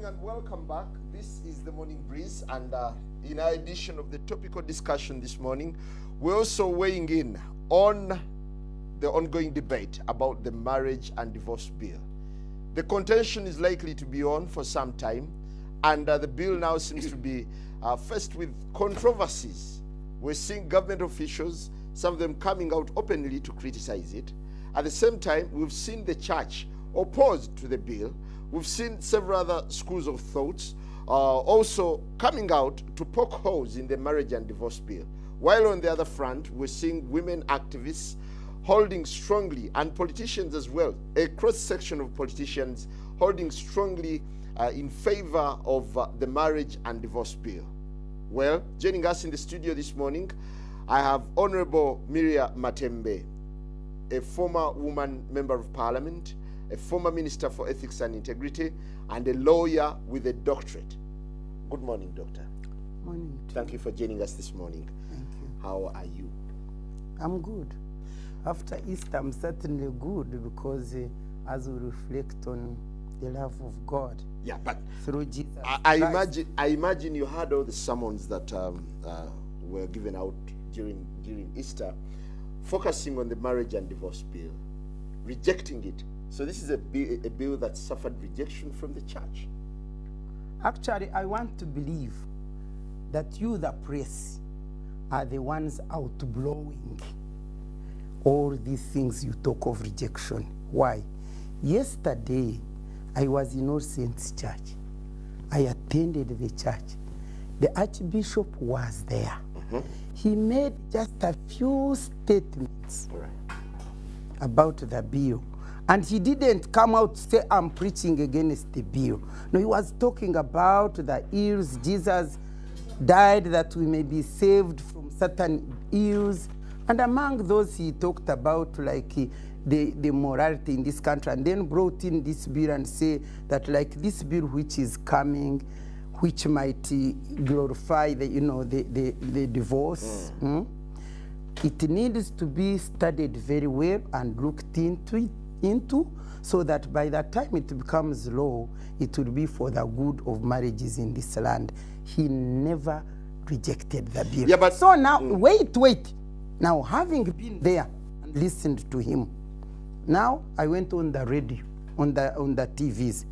morning and welcome back. This is the Morning Breeze, and in our edition of the topical discussion this morning, we're also weighing in on the ongoing debate about the marriage and divorce bill. The contention is likely to be on for some time, and the bill now seems to be faced with controversies. We're seeing government officials, some of them coming out openly to criticize it. At the same time, we've seen the church opposed to the bill. We've seen several other schools of thoughts also coming out to poke holes in the marriage and divorce bill. While on the other front, we're seeing women activists holding strongly, and politicians as well, a cross-section of politicians holding strongly in favor of the marriage and divorce bill. Well, joining us in the studio this morning, I have Honorable Miria Matembe, a former woman member of parliament, a former minister for ethics and integrity, and a lawyer with a doctorate. Good morning, doctor. Morning. Thank you for joining us this morning. Thank you. How are you? I'm good. After Easter, I'm certainly good because as we reflect on the love of God. Yeah, but through Jesus I imagine you heard all the sermons that were given out during Easter, focusing on the marriage and divorce bill, rejecting it. So this is a bill that suffered rejection from the church. Actually, I want to believe that you, the press, are the ones out blowing all these things you talk of rejection. Why? Yesterday, I was in All Saints Church. I attended the church. The Archbishop was there. He made just a few statements about the bill. And he didn't come out to say, I'm preaching against the bill. No, he was talking about the ills. Jesus died that we may be saved from certain ills. And among those, he talked about like the morality in this country, and then brought in this bill and say that like this bill which is coming, which might glorify the divorce. It needs to be studied very well and looked into so that by the time it becomes law, it will be for the good of marriages in this land. He never rejected the bill. Yeah, but so now, wait. Now, having been there and listened to him, now I went on the radio, on the TVs.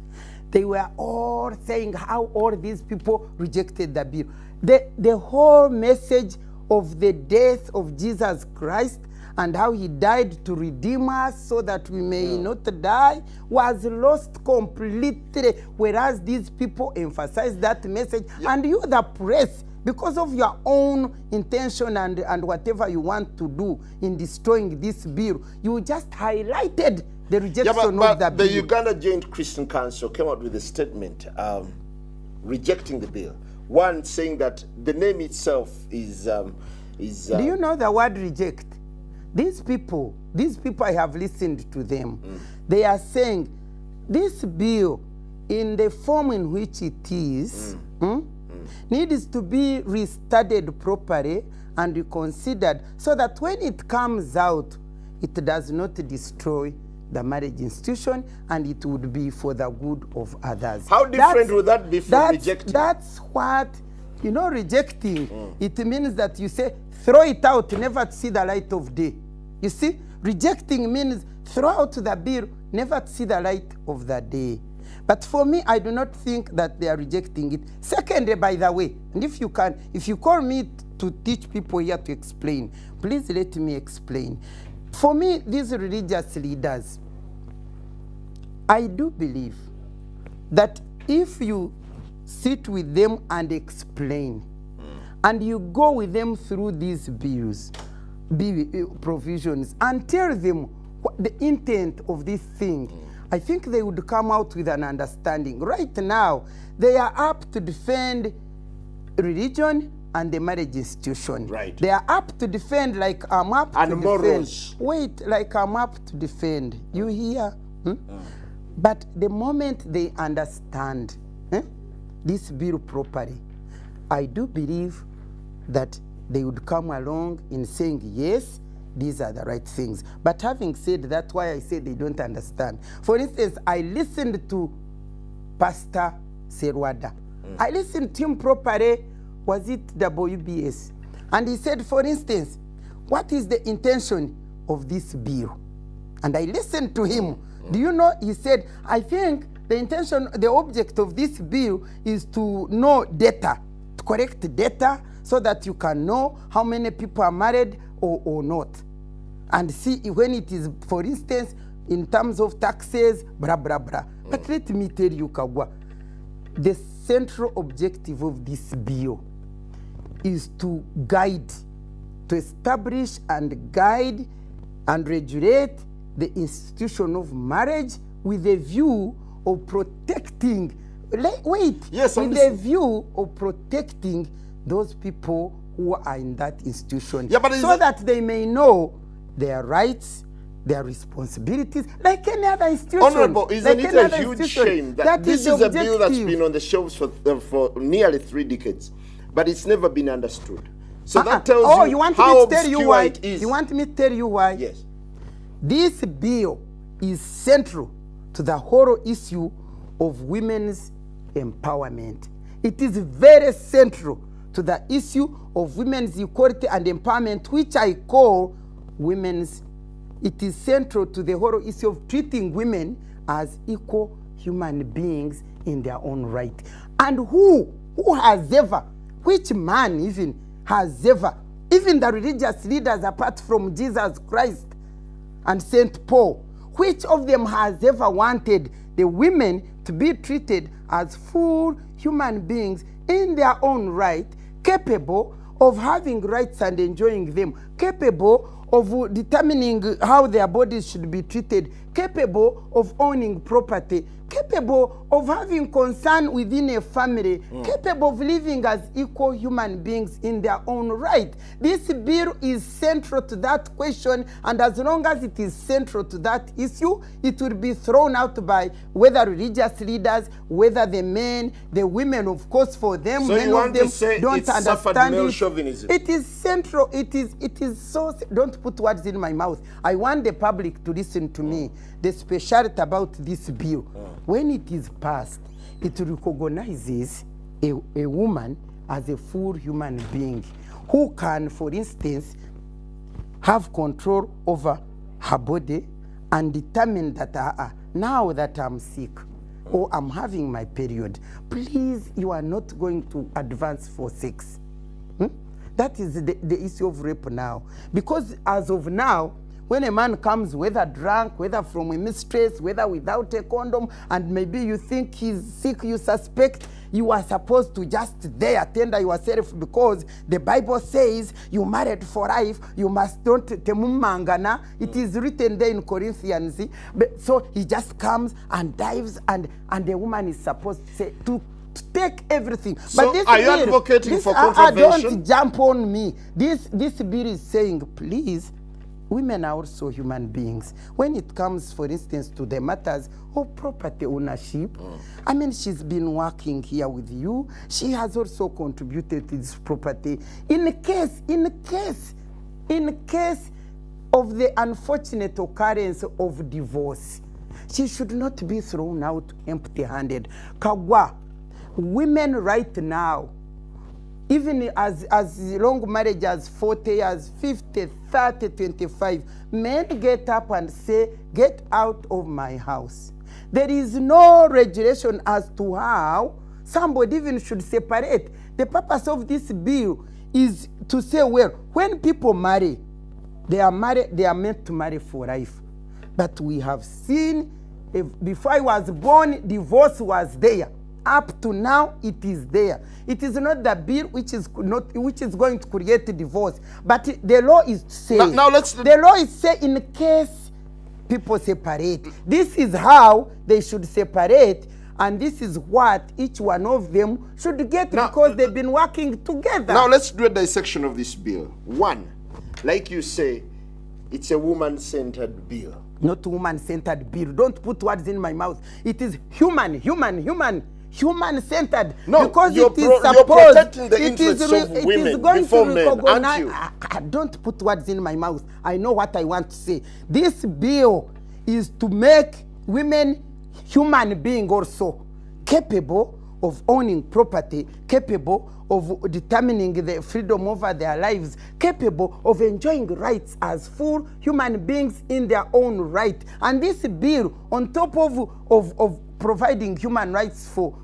They were all saying how all these people rejected the bill. The whole message of the death of Jesus Christ and how he died to redeem us so that we may not die was lost completely, whereas these people emphasize that message. And you, the press, because of your own intention and whatever you want to do in destroying this bill, you just highlighted the rejection of the bill. The Uganda Joint Christian Council came out with a statement rejecting the bill. One saying that the name itself is do you know the word reject? These people I have listened to them. They are saying this bill, in the form in which it is, needs to be restudied properly and reconsidered so that when it comes out, it does not destroy the marriage institution, and it would be for the good of others. How different would that be from rejecting? That's what, rejecting. It means that you say, throw it out, never to see the light of day. You see, rejecting means throw out the bill, never to see the light of the day. But for me, I do not think that they are rejecting it. Secondly, by the way, and if you call me to teach people here to explain, please let me explain. For me, these religious leaders, I do believe that if you sit with them and explain, and you go with them through these provisions, and tell them what the intent of this thing, I think they would come out with an understanding. Right now, they are up to defend religion and the marriage institution. Right. They are up to defend like I'm up and to morals. defend. Wait, like I'm up to defend. You hear? But the moment they understand this bill properly, I do believe that they would come along in saying, yes, these are the right things. But having said that, that's why I say they don't understand. For instance, I listened to Pastor Serwada. I listened to him properly. Was it WBS? And he said, for instance, what is the intention of this bill? And I listened to him. Do you know, he said, I think the intention, the object of this bill is to know data, to correct data so that you can know how many people are married or not. And see when it is, for instance, in terms of taxes, blah, blah, blah. But let me tell you, Kagwa, the central objective of this bill is to guide, to establish and guide and regulate the institution of marriage with a view of protecting, with a view of protecting those people who are in that institution, so that they may know their rights, their responsibilities, like any other institution. Honorable, isn't it a huge shame that this is a bill that's been on the shelves for nearly 3 decades, but it's never been understood? So that tells you how obscure it is. You want me to tell you why? Yes. This bill is central to the whole issue of women's empowerment. It is very central to the issue of women's equality and empowerment, which I call women's. It is central to the whole issue of treating women as equal human beings in their own right. And who has ever, which man even has ever, even the religious leaders apart from Jesus Christ and St. Paul, which of them has ever wanted the women to be treated as full human beings in their own right, capable of having rights and enjoying them, capable of determining how their bodies should be treated, capable of owning property, capable of having concern within a family, capable of living as equal human beings in their own right. This bill is central to that question, and as long as it is central to that issue, it will be thrown out by whether religious leaders, whether the men, the women, of course, for them, so many of them don't understand male chauvinism. It is central. It is so. Don't put words in my mouth. I want the public to listen to me. The speciality about this bill, when it is passed, it recognizes a woman as a full human being who can, for instance, have control over her body and determine that now that I'm sick or I'm having my period, please, you are not going to advance for sex. That is the issue of rape now. Because as of now, when a man comes, whether drunk, whether from a mistress, whether without a condom, and maybe you think he's sick, you suspect, you are supposed to just there tender yourself, because the Bible says you married for life, you must don't temumangana. It is written there in Corinthians. But, so he just comes and dives, and the woman is supposed to say, to take everything. So but this are you bill, advocating for contravention? Don't jump on me. This bill is saying, please, women are also human beings. When it comes, for instance, to the matters of property ownership, I mean, she's been working here with you. She has also contributed to this property. In case of the unfortunate occurrence of divorce, she should not be thrown out empty-handed. Kagwa, women right now, even as long marriage as 40 years, 50, 30, 25, men get up and say, get out of my house. There is no regulation as to how somebody even should separate. The purpose of this bill is to say, well, when people marry, they are meant to marry for life. But we have seen, before I was born, divorce was there. Up to now, it is there. It is not the bill which is going to create a divorce, but the law is saying. The law is saying in case people separate, this is how they should separate, and this is what each one of them should get because they've been working together. Now let's do a dissection of this bill. One, like you say, it's a woman-centered bill. Not woman-centered bill. Don't put words in my mouth. It is human-centered. No, because you're protecting the interests of women before men, aren't you? Don't put words in my mouth. I know what I want to say. This bill is to make women human beings also capable of owning property, capable of determining the freedom over their lives, capable of enjoying rights as full human beings in their own right. And this bill, on top of providing human rights for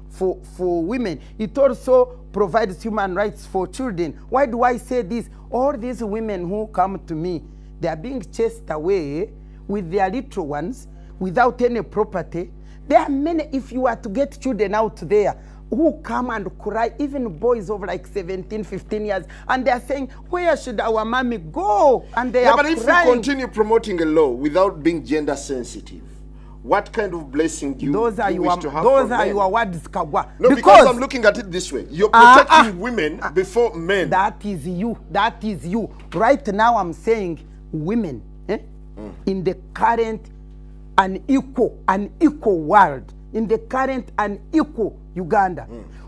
women, it also provides human rights for children. Why do I say this? All these women who come to me, they are being chased away with their little ones without any property. There are many, if you are to get children out there who come and cry, even boys of like 17, 15 years, and they are saying, where should our mommy go? And they are but if crying. we continue promoting a law without being gender sensitive, what kind of blessing do you Those are wish to have those from are men? your words, kagwa. No, because I'm looking at it this way. You're protecting women before men. That is you. That is you. Right now I'm saying women in the current unequal world, in the current unequal Uganda,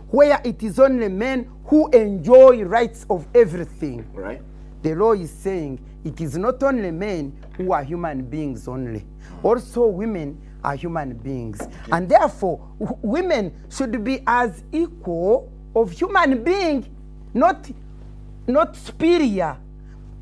where it is only men who enjoy rights of everything. Right. The law is saying it is not only men who are human beings only. Also women are human beings. Okay. And therefore, women should be as equal of human being, not superior,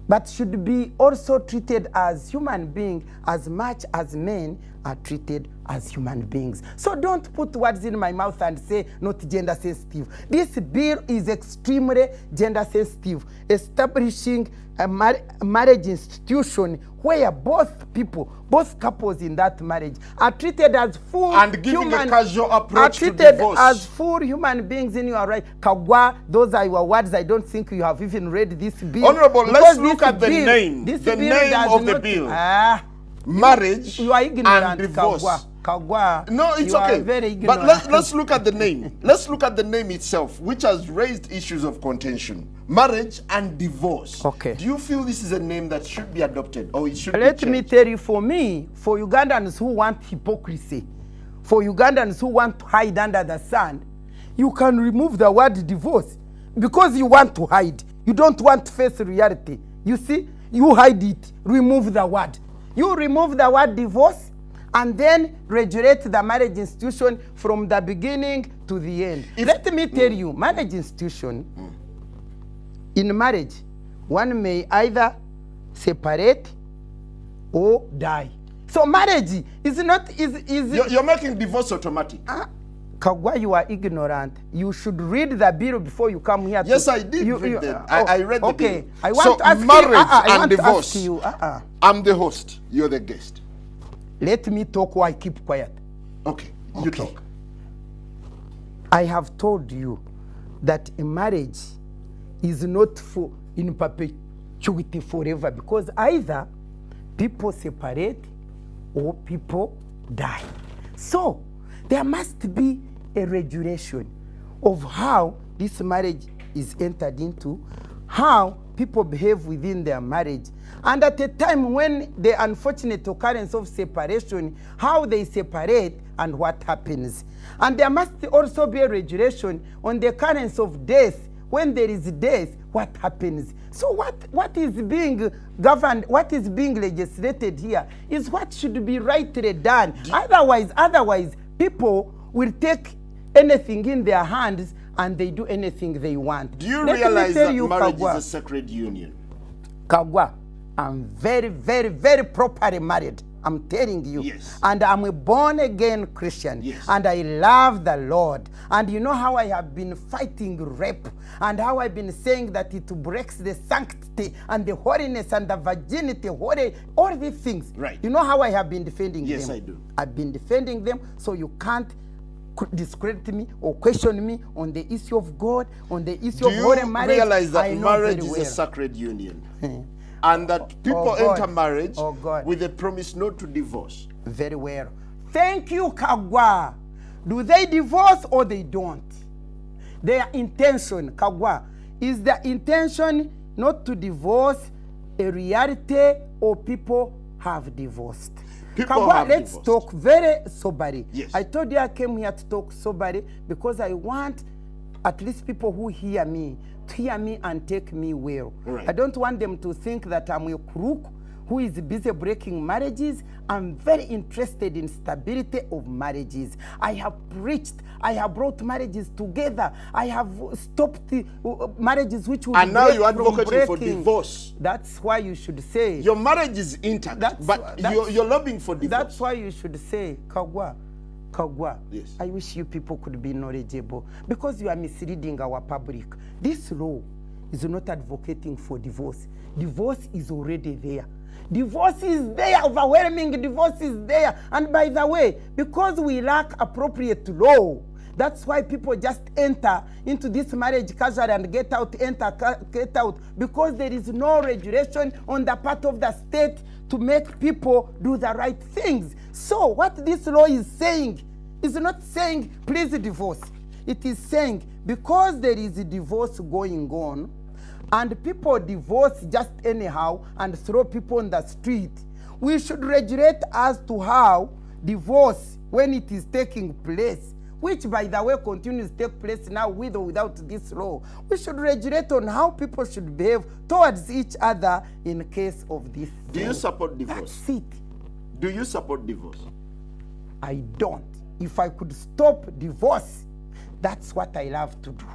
but should be also treated as human being as much as men are treated as human beings. So don't put words in my mouth and say not gender sensitive. This bill is extremely gender sensitive, establishing a marriage institution where both couples in that marriage are treated as full and giving a casual approach to treated divorce. As full human beings in your right. Kagwa, those are your words. I don't think you have even read this bill. Honorable, let's look at the name. The name of the bill. Marriage you are ignorant, and divorce. Kagwa. No, it's you okay. Are very ignorant. But let's look at the name. Let's look at the name itself, which has raised issues of contention. Marriage and divorce. Okay. Do you feel this is a name that should be adopted or it should be Let changed? me tell you, for me, for Ugandans who want hypocrisy, for Ugandans who want to hide under the sun, you can remove the word divorce because you want to hide. You don't want to face reality. You see, you hide it, remove the word. You remove the word divorce and then regulate the marriage institution from the beginning to the end. Let me tell you, marriage institution, in marriage, one may either separate or die. So marriage is not, You're making divorce automatic. Kagwa, you are ignorant. You should read the bill before you come here. Yes, I did read them. I read the bill. Okay, I want to ask marriage you, and divorce. To ask you, I'm the host. You're the guest. Let me talk or I keep quiet. Okay, you talk. I have told you that a marriage is not for in perpetuity forever, because either people separate or people die. So there must be a regulation of how this marriage is entered into, how people behave within their marriage, and at a time when the unfortunate occurrence of separation, how they separate and what happens. And there must also be a regulation on the occurrence of death. When there is death, what happens? So what is being governed, what is being legislated here is what should be rightly done. Otherwise, people will take anything in their hands and they do anything they want. Do you realize that marriage is a sacred union? Kagwa, I'm very, very, very properly married. I'm telling you. Yes. And I'm a born-again Christian. Yes. And I love the Lord. And you know how I have been fighting rape, and how I've been saying that it breaks the sanctity and the holiness and the virginity, all these things. Right. You know how I have been defending them? Yes, I do. I've been defending them, so you can't discredit me or question me on the issue of God, on the issue of holy marriage. Do you realize that marriage is well. a sacred union? And that people enter marriage with a promise not to divorce? Very well. Thank you, Kagwa. Do they divorce or they don't? Their intention, Kagwa, is the intention not to divorce a reality, or people have divorced? Kagwa, let's talk very soberly. Yes. I told you I came here to talk soberly because I want at least people who hear me to hear me and take me well. Right. I don't want them to think that I'm a crook who is busy breaking marriages. I'm very interested in stability of marriages. I have preached. I have brought marriages together. I have stopped the marriages which would And now break you're from advocating for breaking. divorce. That's why you should say. Your marriage is intact, but you're lobbying for divorce. That's why you should say, Kagwa, Yes. I wish you people could be knowledgeable, because you are misleading our public. This law is not advocating for divorce. Divorce is already there. Divorce is there, overwhelming divorce is there. And by the way, because we lack appropriate law, that's why people just enter into this marriage casually and get out, get out, because there is no regulation on the part of the state to make people do the right things. So what this law is saying is not saying please divorce. It is saying because there is a divorce going on, and people divorce just anyhow and throw people on the street, we should regulate as to how divorce, when it is taking place, which by the way continues to take place now with or without this law, we should regulate on how people should behave towards each other in case of this. Do you support divorce? That's it. Do you support divorce? I don't. If I could stop divorce, that's what I love to do.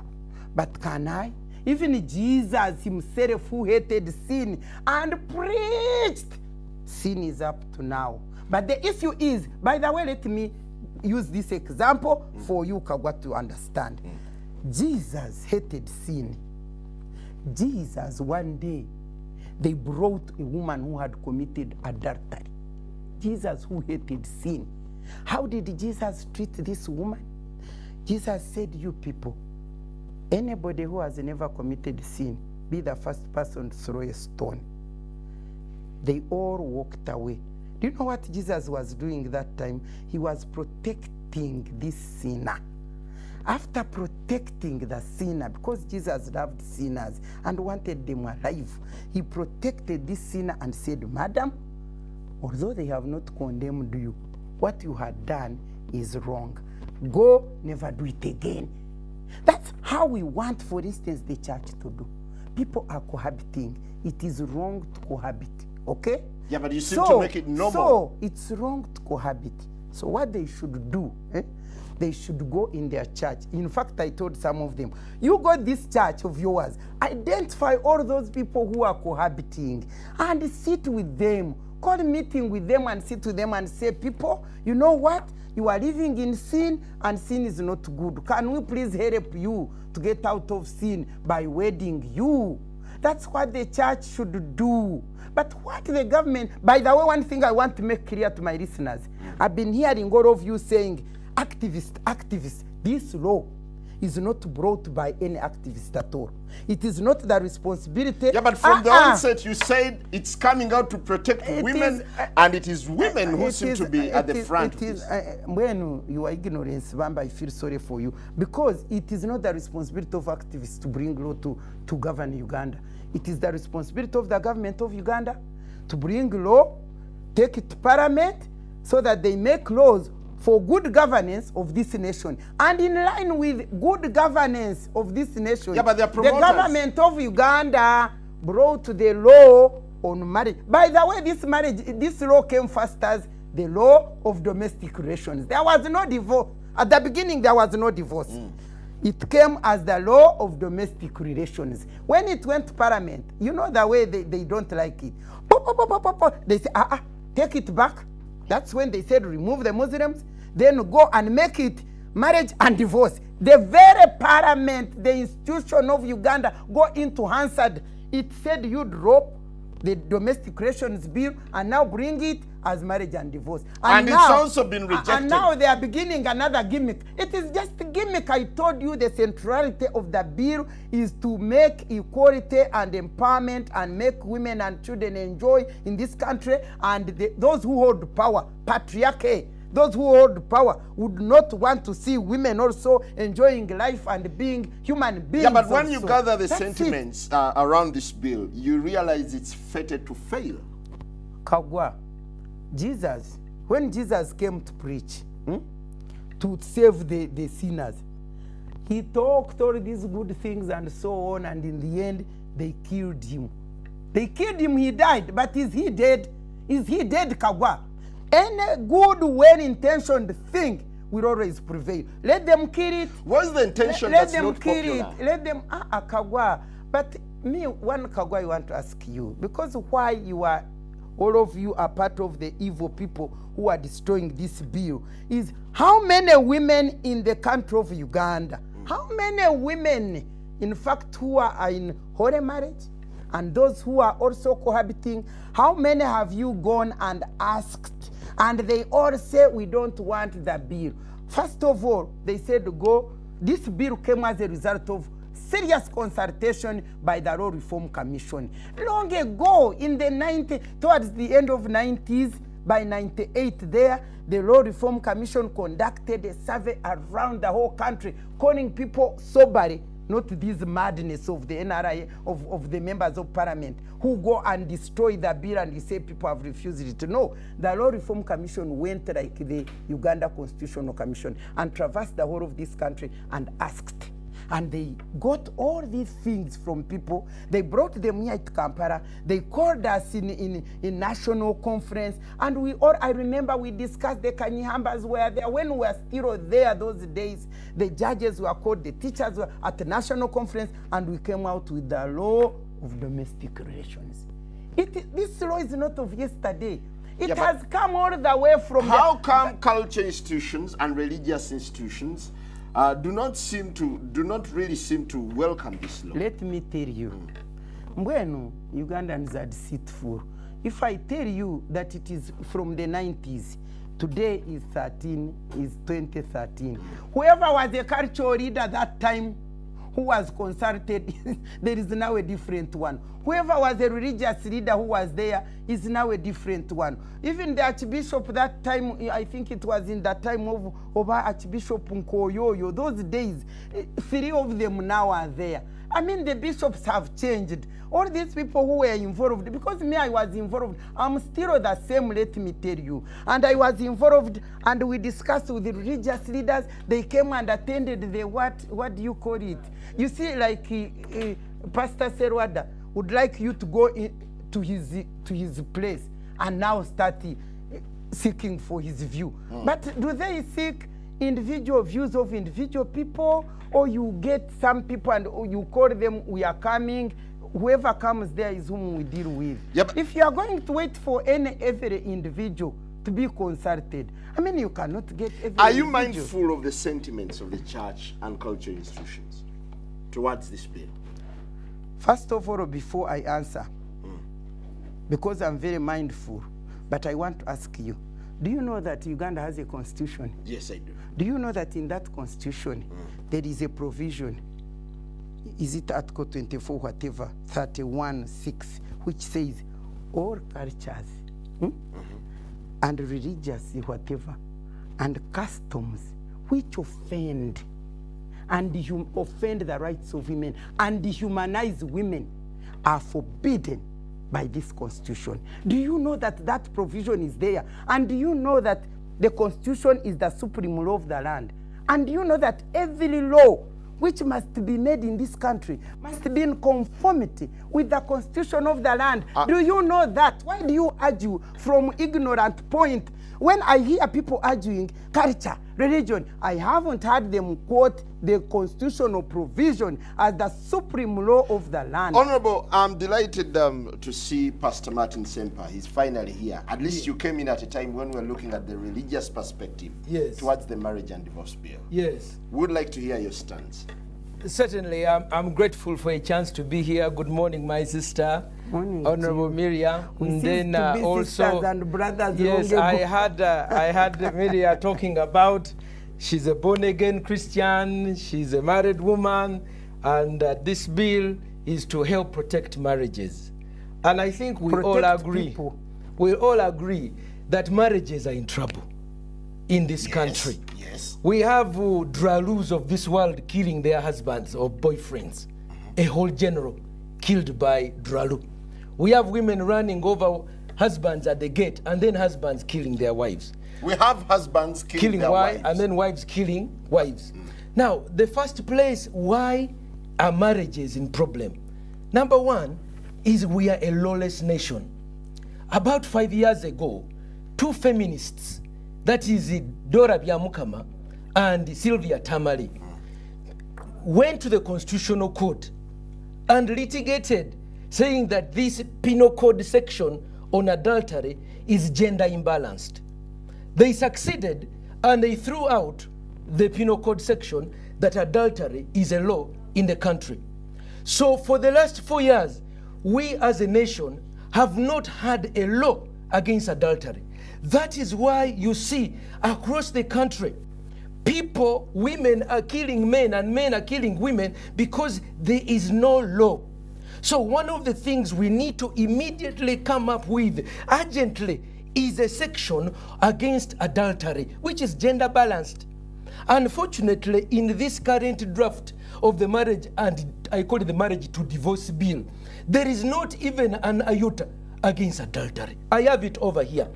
But can I? Even Jesus himself, who hated sin and preached, sin is up to now. But the issue is, by the way, let me use this example for you, Kagwa, to understand. Jesus hated sin. Jesus, one day, they brought a woman who had committed adultery. Jesus, who hated sin. How did Jesus treat this woman? Jesus said, you people, anybody who has never committed sin, be the first person to throw a stone. They all walked away. Do you know what Jesus was doing that time? He was protecting this sinner. After protecting the sinner, because Jesus loved sinners and wanted them alive, he protected this sinner and said, Madam, although they have not condemned you, what you had done is wrong. Go, never do it again. That's how we want, for instance, the church to do. People are cohabiting. It is wrong to cohabit, okay? Yeah, but you seem to make it normal. So it's wrong to cohabit. So what they should do, they should go in their church. In fact, I told some of them, you go this church of yours, identify all those people who are cohabiting and sit with them. Call a meeting with them and sit with them and say, people, you know what? You are living in sin and sin is not good. Can we please help you to get out of sin by wedding you? That's what the church should do. But what the government, by the way, one thing I want to make clear to my listeners, I've been hearing all of you saying, activists, this law is not brought by any activist at all. It is not the responsibility. Yeah, but from the onset, you said it's coming out to protect women, and it is women who seem to be at the front of this. When you are ignorant, Bamba, I feel sorry for you, because it is not the responsibility of activists to bring law to govern Uganda. It is the responsibility of the government of Uganda to bring law, take it to parliament, so that they make laws for good governance of this nation. And in line with good governance of this nation, yeah, but the government of Uganda brought the law on marriage. By the way, this law came first as the law of domestic relations. There was no divorce. At the beginning, there was no divorce. It came as the law of domestic relations. When it went to parliament, you know the way they don't like it. They say, take it back. That's when they said remove the Muslims, then go and make it marriage and divorce. The very parliament, the institution of Uganda, go into Hansard. It said you drop the domestic relations bill and now bring it as marriage and divorce. And now, it's also been rejected. And now they are beginning another gimmick. It is just a gimmick. I told you the centrality of the bill is to make equality and empowerment and make women and children enjoy in this country. And those who hold power, patriarchy, those who hold power would not want to see women also enjoying life and being human beings. Yeah, but when you gather the sentiments around this bill, you realize it's fated to fail. Kagwa, Jesus, when Jesus came to preach, to save the sinners, he talked all these good things and so on, and in the end, they killed him. They killed him, he died. But is he dead? Is he dead, Kagwa? Any good, well-intentioned thing will always prevail. Let them kill it. What's the intention Let that's them not kill popular? it. Let them, Kagwa. But me, one Kagwa I want to ask you, because why you are, all of you are part of the evil people who are destroying this bill, is how many women in the country of Uganda, how many women, in fact, who are in holy marriage, and those who are also cohabiting, how many have you gone and asked? And they all say, we don't want the bill. First of all, they said, go. This bill came as a result of serious consultation by the Law Reform Commission. Long ago, in the 90s, towards the end of 90s, by 98 there, the Law Reform Commission conducted a survey around the whole country, calling people soberly, not this madness of the NRA, of the members of parliament, who go and destroy the bill and you say people have refused it. No, the Law Reform Commission went like the Uganda Constitutional Commission and traversed the whole of this country and asked. And they got all these things from people. They brought them here to Kampala. They called us in national conference. And we all, I remember we discussed, the Kanyihambas were there. When we were still there those days, the judges were called, the teachers were at the national conference, and we came out with the law of domestic relations. This law is not of yesterday. It has come all the way from how come culture institutions and religious institutions do not really seem to welcome this law? Let me tell you, Mbwenu, Ugandans are deceitful. If I tell you that it is from the 90s, today is 2013. Whoever was a cultural leader that time who was consulted, there is now a different one. Whoever was a religious leader who was there is now a different one. Even the Archbishop that time, I think it was in the time of Archbishop Nkoyoyo, those days, 3 of them now are there. I mean, the bishops have changed. All these people who were involved, because me, I was involved, I'm still the same, let me tell you. And I was involved, and we discussed with the religious leaders. They came and attended the, what do you call it? You see, like Pastor Serwada would like you to go to his place and now start seeking for his view. But do they seek individual views of individual people, or you get some people and you call them, we are coming, whoever comes there is whom we deal with? Yep. If you are going to wait for every individual to be consulted, I mean, you cannot get every Are you individual. mindful of the sentiments of the church and cultural institutions towards this bill? First of all, before I answer, because I'm very mindful, but I want to ask you, do you know that Uganda has a constitution? Yes, I do. Do you know that in that constitution, there is a provision, is it Article 24, whatever, 31(6), which says all cultures and religious whatever, and customs which offend and offend the rights of women and dehumanize women are forbidden by this constitution. Do you know that that provision is there? And do you know that the constitution is the supreme law of the land? And do you know that every law which must be made in this country must be in conformity with the constitution of the land? Do you know that? Why do you argue from ignorant point? When I hear people arguing culture, religion, I haven't heard them quote the constitutional provision as the supreme law of the land. Honorable, I'm delighted to see Pastor Martin Sempa. He's finally here. At least you came in at a time when we're looking at the religious perspective towards the marriage and divorce bill. Yes. We would like to hear your stance. Certainly, I'm grateful for a chance to be here. Good morning, my sister, Morning, Honorable Miriam. We seem to be also, sisters and brothers. yes, long I ago. had Miriam talking about she's a born-again Christian, she's a married woman, and this bill is to help protect marriages. And I think we all agree. We all agree that marriages are in trouble in this country. Yes. We have dralus of this world killing their husbands or boyfriends. A whole general killed by dralu. We have women running over husbands at the gate, and then husbands killing their wives. We have husbands killing their wives. And then wives killing wives. Now, the first place, why are marriages in problem? Number one, is we are a lawless nation. About 5 years ago, two feminists, that is Dora Byamukama and Sylvia Tamale, went to the Constitutional Court and litigated, saying that this penal code section on adultery is gender imbalanced. They succeeded, and they threw out the penal code section that adultery is a law in the country. So for the last 4 years, we as a nation have not had a law against adultery. That is why you see across the country, people, women are killing men and men are killing women because there is no law. So one of the things we need to immediately come up with urgently is a section against adultery, which is gender balanced. Unfortunately, in this current draft of the marriage, and I call it the marriage to divorce bill, there is not even an iota against adultery. I have it over here.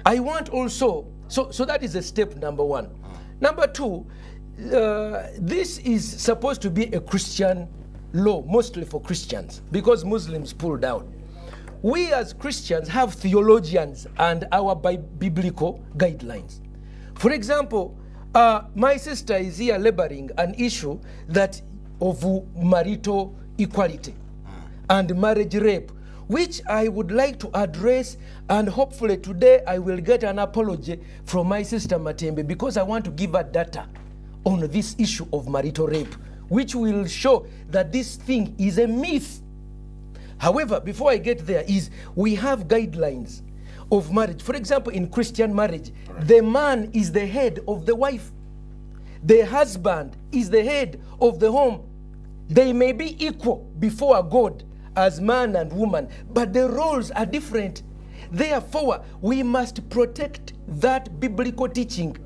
I want also, so that is a step number one. Number two, this is supposed to be a Christian law, mostly for Christians, because Muslims pulled out. We as Christians have theologians and our biblical guidelines. For example, my sister is here laboring an issue that of marital equality and marriage rape, which I would like to address, and hopefully today I will get an apology from my sister Matembe, because I want to give her data on this issue of marital rape, which will show that this thing is a myth. However, before I get there, we have guidelines of marriage. For example, in Christian marriage, the man is the head of the wife. The husband is the head of the home. They may be equal before God as man and woman, but the roles are different. Therefore, we must protect that biblical teaching.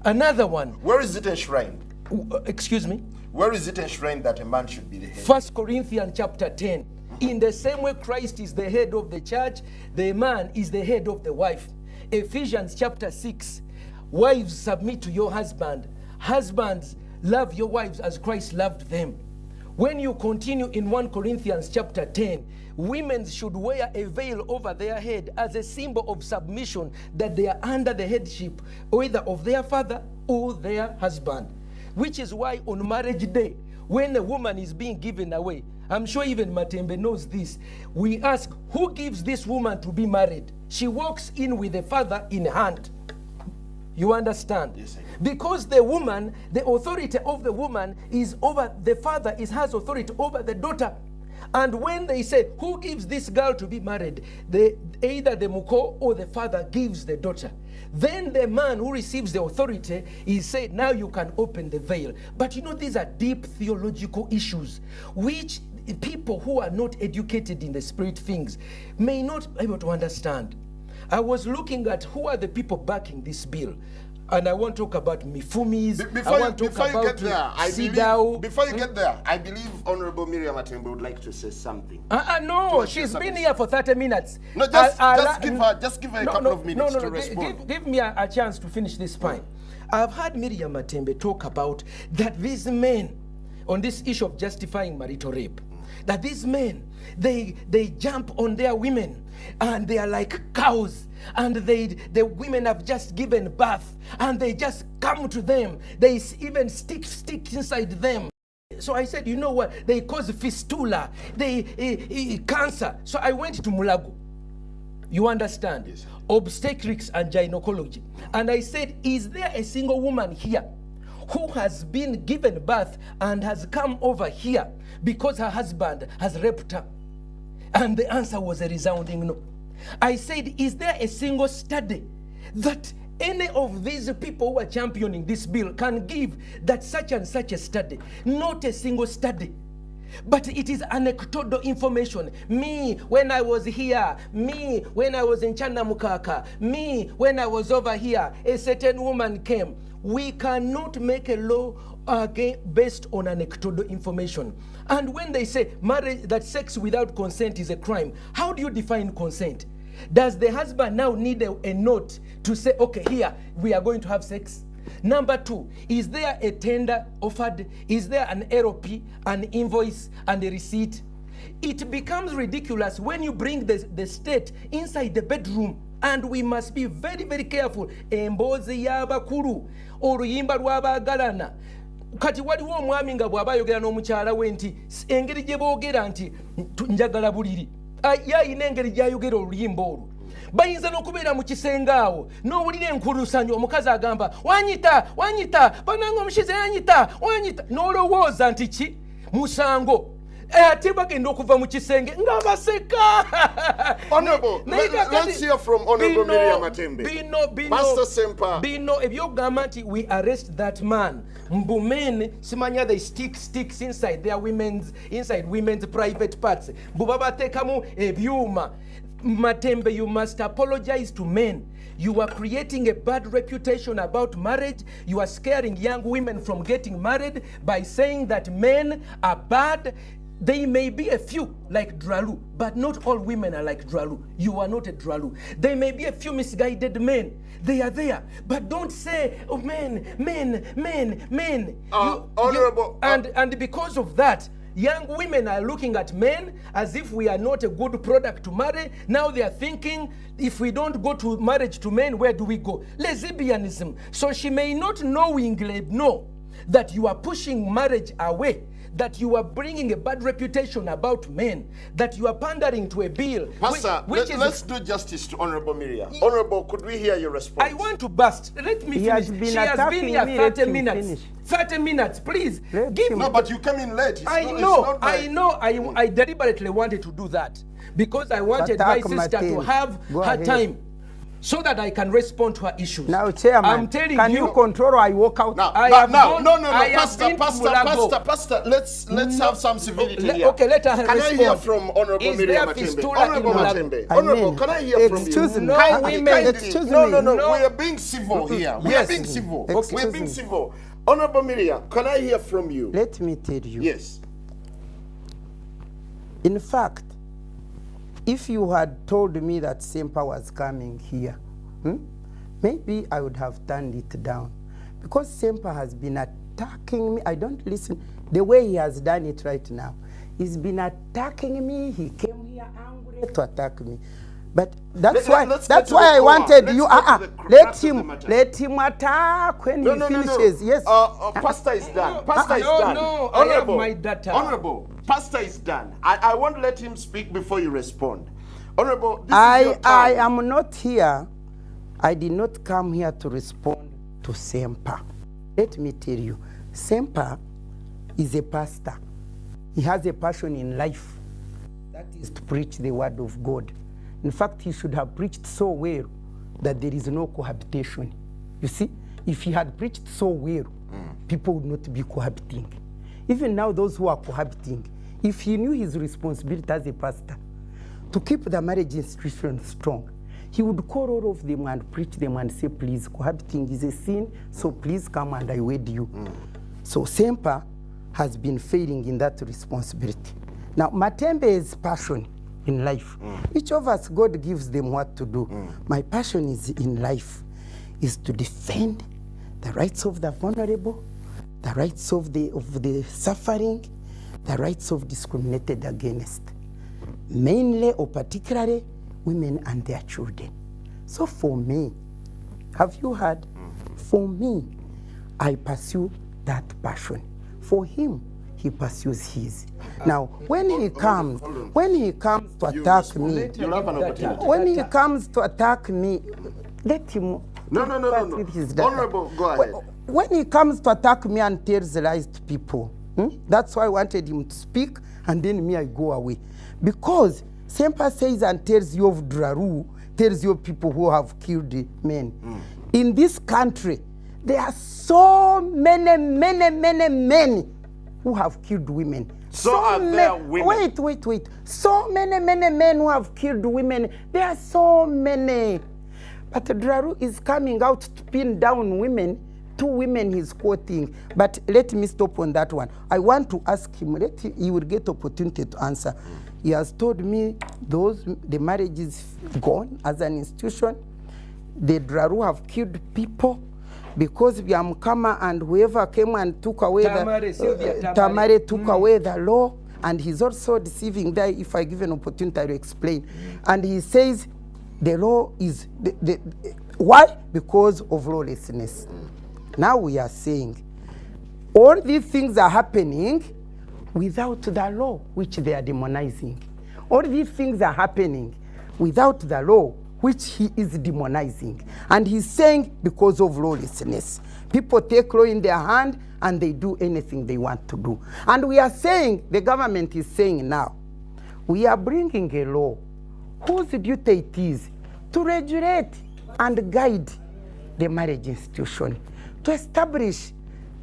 Another one. Where is it enshrined? Excuse me? Where is it enshrined that a man should be the head? 1 Corinthians chapter 10. In the same way Christ is the head of the church, the man is the head of the wife. Ephesians chapter 6. Wives, submit to your husband. Husbands, love your wives as Christ loved them. When you continue in 1 Corinthians chapter 10, women should wear a veil over their head as a symbol of submission, that they are under the headship either of their father or their husband. Which is why on marriage day, when a woman is being given away, I'm sure even Matembe knows this, we ask, who gives this woman to be married? She walks in with the father in hand. You understand? Yes, I do. Because the woman, the authority of the woman is over the father, has authority over the daughter. And when they say, who gives this girl to be married? Either the muko or the father gives the daughter. Then the man who receives the authority is said, now you can open the veil. But you know, these are deep theological issues, which people who are not educated in the spirit things may not be able to understand. I was looking at who are the people backing this bill. And I want to talk about Mifumis. Before you get there, I believe Honorable Miriam Matembe would like to say something. No, she's been here for 30 minutes. No, just give her a couple of minutes to respond. Give me a chance to finish this point. I've heard Miriam Matembe talk about that these men, on this issue of justifying marital rape, that these men, they jump on their women and they are like cows, and the women have just given birth and they just come to them, they even stick inside them. So I said, you know what, they cause fistula, cancer. So I went to Mulago, you understand? Yes. Obstetrics and gynecology, and I said, is there a single woman here who has been given birth and has come over here because her husband has raped her? And the answer was a resounding no. I said, is there a single study that any of these people who are championing this bill can give that such and such a study? Not a single study. But it is anecdotal information. Me, when I was here. Me, when I was in Chanamukaka. Me, when I was over here. A certain woman came. We cannot make a law based on anecdotal information. And when they say marriage, that sex without consent is a crime, how do you define consent? Does the husband now need a note to say, okay, here, we are going to have sex? Number two, is there a tender offered? Is there an LP, an invoice, and a receipt? It becomes ridiculous when you bring the state inside the bedroom. And we must be very, very careful. Emboozi y'abakulu, oluyimba lw'abaagalana. Kati waliwo omwami nga bw'aba ayogera n'omukyala we nti engeri gye boogera nti njagala buliri. Ye ayina engeri gy'ayogera oluyimba olwo. Bayinza n'okubeera mu kisenge awo n'owulira enkulusanyo omukazi agamba wanyita bananga omushize yanyita wanyita n'olowooza nti ki musango ate bagenda okuva mu kisenge ng'abaseka. Honorable, let's hear from Honorable Miriam Matembe. Pastor Sempa. Bino ebyogamba nti we arrest that man. Mbu men simanya they stick sticks inside women's private parts. Mbu babateekamu ebyuma. Matembe, you must apologize to men. You are creating a bad reputation about marriage. You are scaring young women from getting married by saying that men are bad. They may be a few like Dralu, but not all women are like Dralu. You are not a Dralu. There may be a few misguided men. They are there. But don't say, oh, men. Honorable. And because of that, young women are looking at men as if we are not a good product to marry. Now they are thinking, if we don't go to marriage to men, where do we go? Lesbianism. So she may not knowingly know that you are pushing marriage away, that you are bringing a bad reputation about men, that you are pandering to a bill. Pastor, let's do justice to Honorable Miriam. Honorable, could we hear your response? I want to burst. Let me finish. She has been here 30 minutes. Finish. 30 minutes, please. Give me. No, but you came in late. I know. I deliberately wanted to do that because I wanted my sister to have her time so that I can respond to her issues. Now, Chairman, I'm telling can you control or I walk out? No, Pastor, let's have some civility here. Okay, let her respond. Can I hear from Honorable Miriam Matembe? Honorable Matembe. Honorable, can I hear from you? Excuse me. No, we are being civil here. We are being civil. We are being civil. Honorable Miriam, can I hear from you? Let me tell you. Yes. In fact, if you had told me that Sempa was coming here, maybe I would have turned it down. Because Sempa has been attacking me. I don't listen. The way he has done it right now, he's been attacking me. He came here angry to attack me. But that's why I wanted you. Let him attack when he finishes. Yes. Pastor is done. Pastor is done. No, I have my data. Honorable, Pastor is done. I won't let him speak before you respond. Honorable, this is your time. I am not here. I did not come here to respond to Sempa. Let me tell you, Sempa is a pastor. He has a passion in life. That is to preach the word of God. In fact, he should have preached so well that there is no cohabitation. You see, if he had preached so well, people would not be cohabiting. Even now, those who are cohabiting, if he knew his responsibility as a pastor to keep the marriage institution strong, he would call all of them and preach them and say, please, cohabiting is a sin, so please come and I wed you. So Sempa has been failing in that responsibility. Now, Matembe's passion in life, each of us, God gives them what to do. My passion is in life is to defend the rights of the vulnerable, the rights of the suffering, the rights of discriminated against, mainly or particularly women and their children. So for me, have you heard? For me, I pursue that passion. For him, he pursues his. Now, when he comes to attack me, when he comes to attack me, let him. No. Honorable, go ahead. When he comes to attack me and tells lies to people, that's why I wanted him to speak, and then me, I go away. Because Sempa says and tells you of Draru, tells you of people who have killed men. In this country, there are so many men who have killed women. So are there women? Wait. So many men who have killed women. There are so many. But Draru is coming out to pin down women. 2 women he's quoting. But let me stop on that one. I want to ask him, he will get opportunity to answer. He has told me the marriage is gone as an institution. The Draru have killed people because Byamukama and whoever came and took away Tamare took away the law. and he's also deceiving there. If I give an opportunity to explain, and he says the law is why? Because of lawlessness. Now we are saying all these things are happening without the law, which they are demonizing. All these things are happening without the law, which he is demonizing. And he's saying because of lawlessness. People take law in their hand and they do anything they want to do. And we are saying, the government is saying now, we are bringing a law whose duty it is to regulate and guide the marriage institution, to establish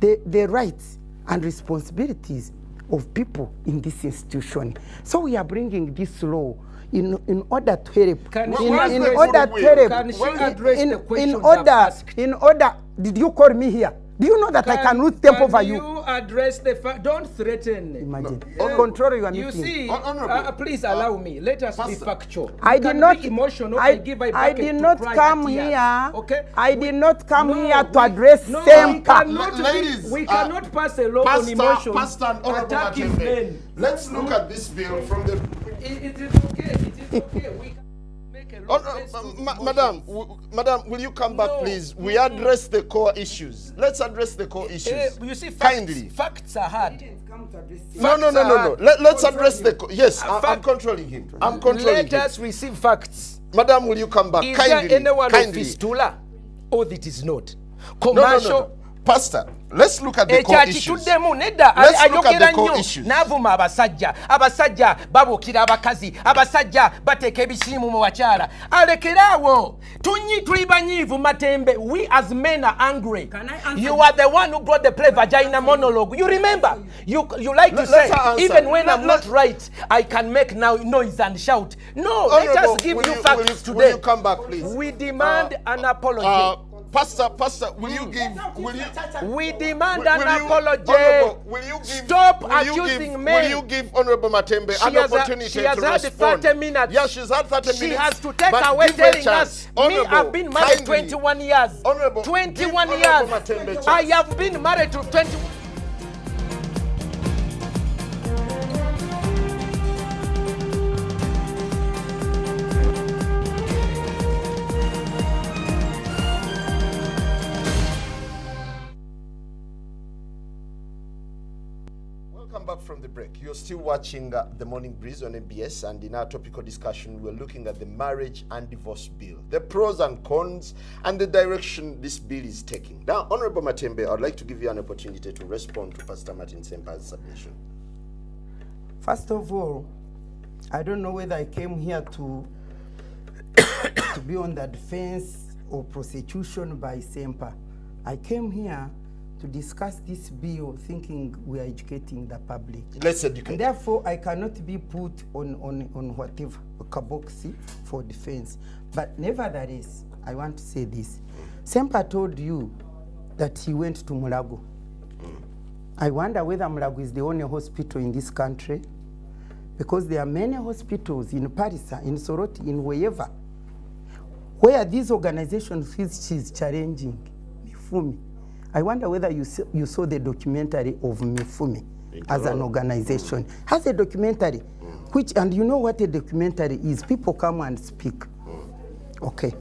the rights and responsibilities of people in this institution. So we are bringing this law in order to help. In order, did you call me here? Do you know that I can lose tempo over you? You address the fact? Don't threaten. Imagine. Control your meeting. You see, please allow me. Let us be factual. I did not. Be emotional. I did not come here. Okay. I did not come here to address Sempa. We cannot pass a law on emotion. Attacking men. Let's look at this bill from the. It is okay. It is okay. We can make a law. Madam, will you come back, please? We address the core issues. Let's address the core issues. You see, kindly. Facts are hard. No. Let's address the. Yes, I'm controlling him. I'm controlling him. Let us receive facts. Madam, will you come back? Is kindly. there anyone of kindly. fistula? Or that is not. Commercial. No. Pastor, let's look at the core issues. Let's look at the core issues. Navuma abasajja babukira abakazi abasajja bateka ebisimu mu bakyala alekerawo tuli banyivu matembe. We as men are angry. You are the one who brought the play vagina monologue. You remember? You like to say even when I'm not right I can make now noise and shout. No, let us give you facts today. Will you come back, please? We demand an apology. Pastor, will you give? We demand an apology. Stop accusing men. Will you give Honorable Matembe an opportunity to respond? She has had 30 minutes. Yeah, she's had 30 minutes. She has to take away telling us. Me, I've been married 21 years. 21 years. I have been married to 21. Back from the break. You're still watching The Morning Breeze on MBS, and in our topical discussion we're looking at the marriage and divorce bill, the pros and cons, and the direction this bill is taking. Now, Honorable Matembe, I'd like to give you an opportunity to respond to Pastor Martin Sempa's submission. First of all, I don't know whether I came here to be on the defense of prosecution by Sempa. I came here to discuss this bill thinking we are educating the public. Let's educate. And therefore, I cannot be put on whatever kaboxy for defense. But nevertheless, I want to say this. Sempa told you that he went to Mulago. I wonder whether Mulago is the only hospital in this country, because there are many hospitals in Paris, in Soroti, in wherever, where this organization feels she's challenging Mifumi. I wonder whether you saw the documentary of Mifumi as an organization. Has a documentary, and you know what a documentary is. People come and speak. Okay.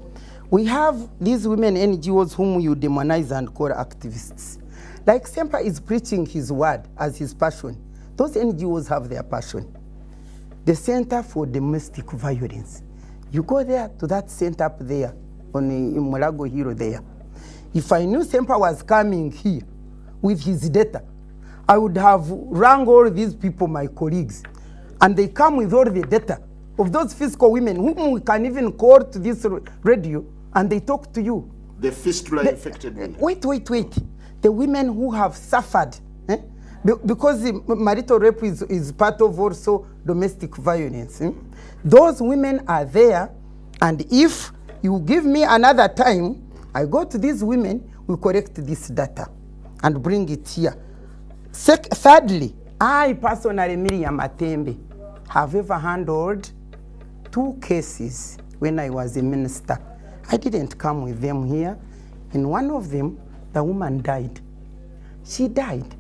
We have these women NGOs whom you demonize and call activists. Like Sempa is preaching his word as his passion. Those NGOs have their passion. The Center for Domestic Violence. You go there to that center up there on Mulago Hero there. If I knew Sempa was coming here with his data, I would have rang all these people, my colleagues, and they come with all the data of those fiscal women whom we can even call to this radio, and they talk to you. The fistula-infected women. Wait. The women who have suffered, because marital rape is part of also domestic violence. Those women are there, and if you give me another time, I go to these women, we correct this data and bring it here. Thirdly, I personally, Miriam Matembe, have ever handled 2 cases when I was a minister. I didn't come with them here. In one of them, the woman died. She died.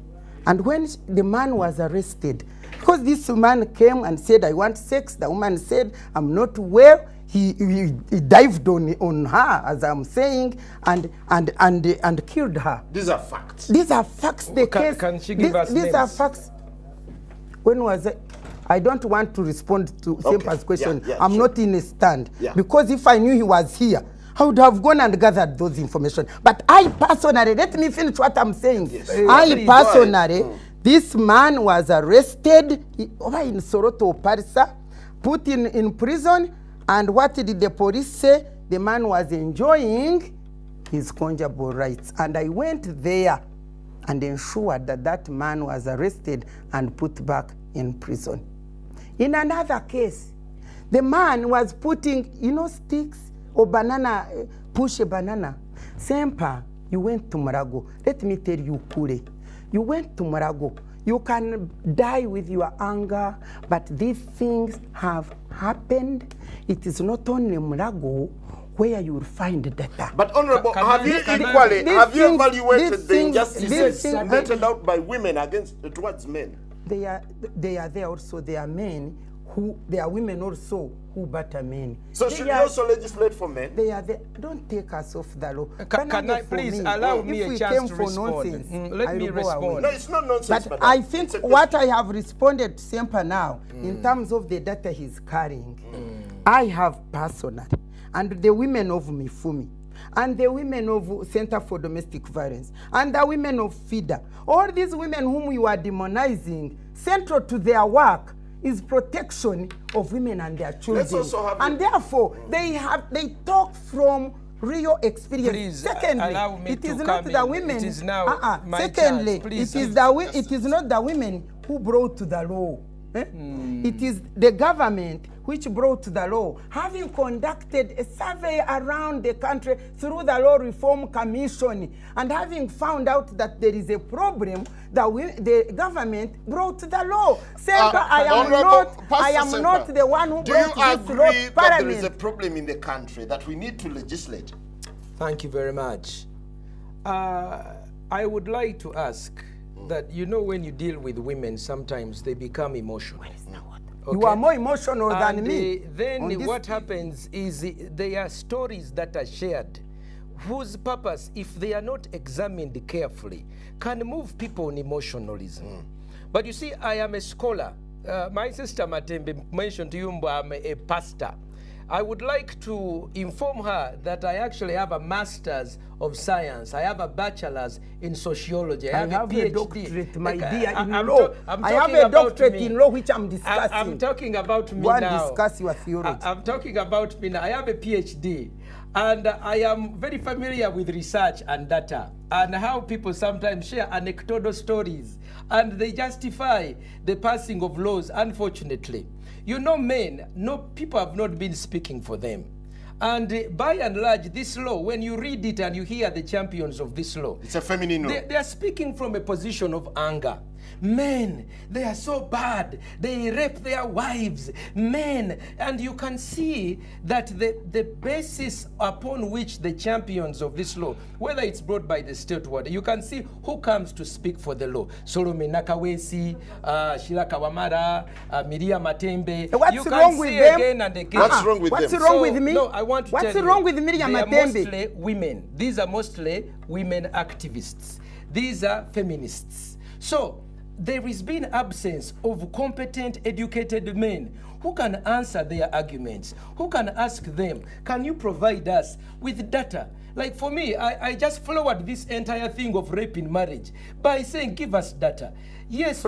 And when the man was arrested, Because this man came and said, I want sex. The woman said, I'm not well. He dived on her, as I'm saying, and killed her. These are facts. These are facts. The case. Can she give us These names? are facts. When was it? I don't want to respond to Sempa's question. I'm sure. not in a stand. Yeah. Because if I knew he was here, I would have gone and gathered those information. But I personally, let me finish what I'm saying. Yes. I personally, this man was arrested over in Soroto, Parisa, put in prison, and what did the police say? The man was enjoying his conjugal rights. And I went there and ensured that that man was arrested and put back in prison. In another case, the man was putting, sticks or banana, push a banana. Sempa, you went to Marago. Let me tell you, Kure, you went to Marago. You can die with your anger, but these things have happened. It is not only Marago where you will find data. But Honorable, have you evaluated the injustices meted out by women towards men? They are there also. They are men there are women also who batter men. So should we also legislate for men? They are there. Don't take us off the law. Can I please allow me a chance to respond? Let me respond. No, it's not nonsense. But I think what I have responded to Sempa now, in terms of the data he's carrying, I have personally, and the women of Mifumi, and the women of Center for Domestic Violence, and the women of FIDA, all these women whom you are demonizing, central to their work is protection of women and their children. And therefore, they talk from real experience. Please, secondly, allow me it is to not come the in. women. It is now my secondly, chance. Please, it is not the women who brought the law. It is the government which brought the law, having conducted a survey around the country through the Law Reform Commission, and having found out that there is a problem, the government brought the law. Sempa, I am not the one who brought this law. Do you agree that there is a problem in the country that we need to legislate? Thank you very much. I would like to ask that, when you deal with women, sometimes they become emotional. Okay. You are more emotional than me. Then what happens is there are stories that are shared whose purpose, if they are not examined carefully, can move people in emotionalism. But you see, I am a scholar. My sister Matembe mentioned to you, I'm a pastor. I would like to inform her that I actually have a master's of science. I have a bachelor's in sociology. I have a PhD. Doctorate, my dear, in law. I have a doctorate in law, which I'm discussing. I'm talking about me now. Go and discuss your theology. I'm talking about me now. I have a PhD. And I am very familiar with research and data and how people sometimes share anecdotal stories and they justify the passing of laws, unfortunately. Men, people have not been speaking for them. And by and large, this law, when you read it and you hear the champions of this law, it's a feminine law. They are speaking from a position of anger. Men, they are so bad. They rape their wives. Men, and you can see that the basis upon which the champions of this law, whether it's brought by the state ward, you can see who comes to speak for the law. Solomon Nakawesi, Shila Kawamara, Miriam Matembe. What's wrong with them? Again and again. What's wrong with them? What's wrong with me? No, I want to tell you. What's wrong with Miriam Matembe? They are mostly women. These are mostly women activists. These are feminists. So there has been absence of competent, educated men who can answer their arguments, who can ask them, can you provide us with data? Like for me, I just followed this entire thing of rape in marriage by saying, give us data. Yes,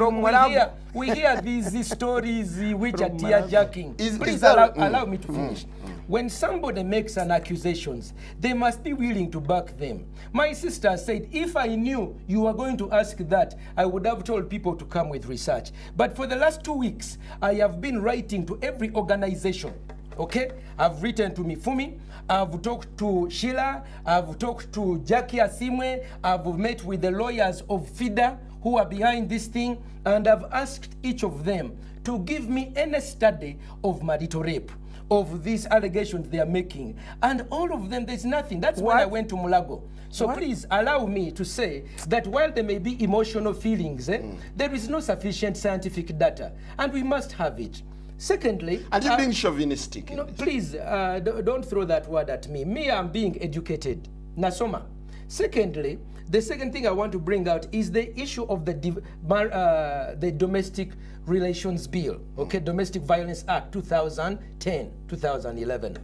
we hear these stories which are tear-jerking. Please allow me to finish. When somebody makes an accusation, they must be willing to back them. My sister said, if I knew you were going to ask that, I would have told people to come with research. But for the last 2 weeks, I have been writing to every organization. Okay? I've written to Mifumi, I've talked to Sheila, I've talked to Jackie Asimwe, I've met with the lawyers of FIDA who are behind this thing, and I've asked each of them to give me any study of marital rape. of these allegations they are making. And all of them, there's nothing. That's why I went to Mulago. So please allow me to say that while there may be emotional feelings, there is no sufficient scientific data, and we must have it. Secondly, and you're being chauvinistic. No, please don't throw that word at me. Me, I'm being educated. Nasoma. Secondly, the second thing I want to bring out is the issue of the Domestic Relations Bill, okay, Domestic Violence Act 2010-2011.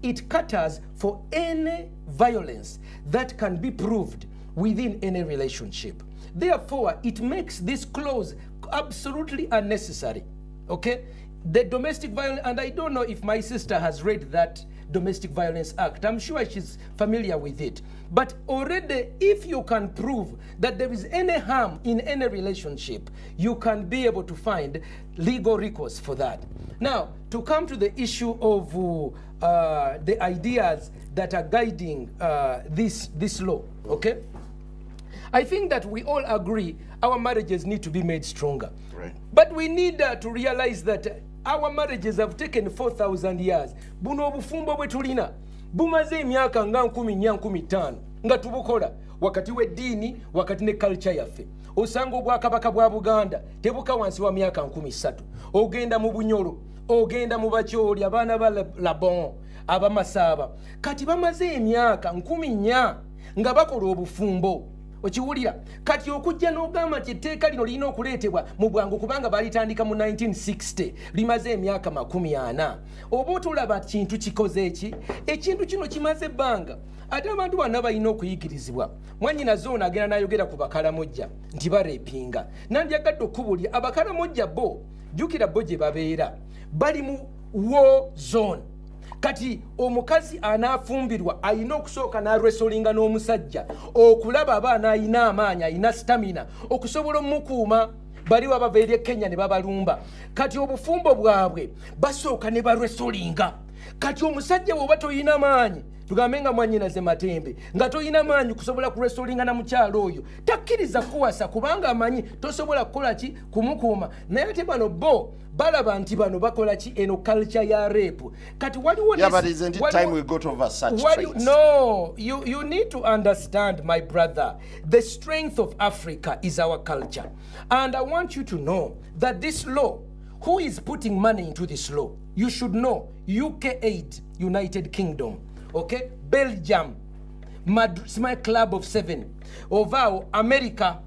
It caters for any violence that can be proved within any relationship. Therefore, it makes this clause absolutely unnecessary, okay? The domestic violence, and I don't know if my sister has read that Domestic Violence Act. I'm sure she's familiar with it. But already, if you can prove that there is any harm in any relationship, you can be able to find legal recourse for that. Now, to come to the issue of the ideas that are guiding this law, okay? I think that we all agree our marriages need to be made stronger. Right. But we need to realize that our marriages have taken 4,000 years. Buno obufumbo bwe tulina bumaze emyaka nga 10-15 nga tubukola wakati w'eddiini wakati ne culture yaffe. Osanga obwakabaka bwa Buganda tebuka wansi wa myaka 13. Ogenda mu Bunyoro, ogenda mu Bakyoli, abaana ba Labon, abamasaba kati bamaze emyaka 14 nga bakola obufumbo. Okiwulira kati okujja n'ogamba nti etteeka lino lirina okuleetebwa mu bwangu kubanga balitandika mu 1960 limaze emyaka 40. Oba otulaba kintu kikoze eki ekintu kino kimaze ebbanga ate abantu bonna balina okuyigirizibwa. Mwannyinaze ono agenda n'ayogera ku bakalamojja nti bareepinga. Nandyagadde okubulya abakalamojja bo jjukira bo gye babeera bali mu war zone. Kati omukazi anaafumbirwa alina okusooka n'alwesolinga n'omusajja okulaba abaana alina amaanyi alina stamina okusobola omukuuma bali wabava eri Kenya ne babalumba. Kati obufumbo bwabwe basooka ne balwesolinga. Kati omusajja bw'oba toyina maanyi tugambe nga mwannyinaze Matembe nga toyina maanyi kusobola kulwesolinga na mukyalo oyo takkiriza kuwasa kubanga amanyi tosobola kukola ki kumukuuma. Naye ate bano bo balaba nti bano bakola ki eno culture ya rape. Kati waliwo but isn't it time we got over such traits? No, you need to understand, my brother, the strength of Africa is our culture. And I want you to know that this law, who is putting money into this law? You should know UK 8, United Kingdom, okay? Belgium, Small Club of 7, Ovao, America,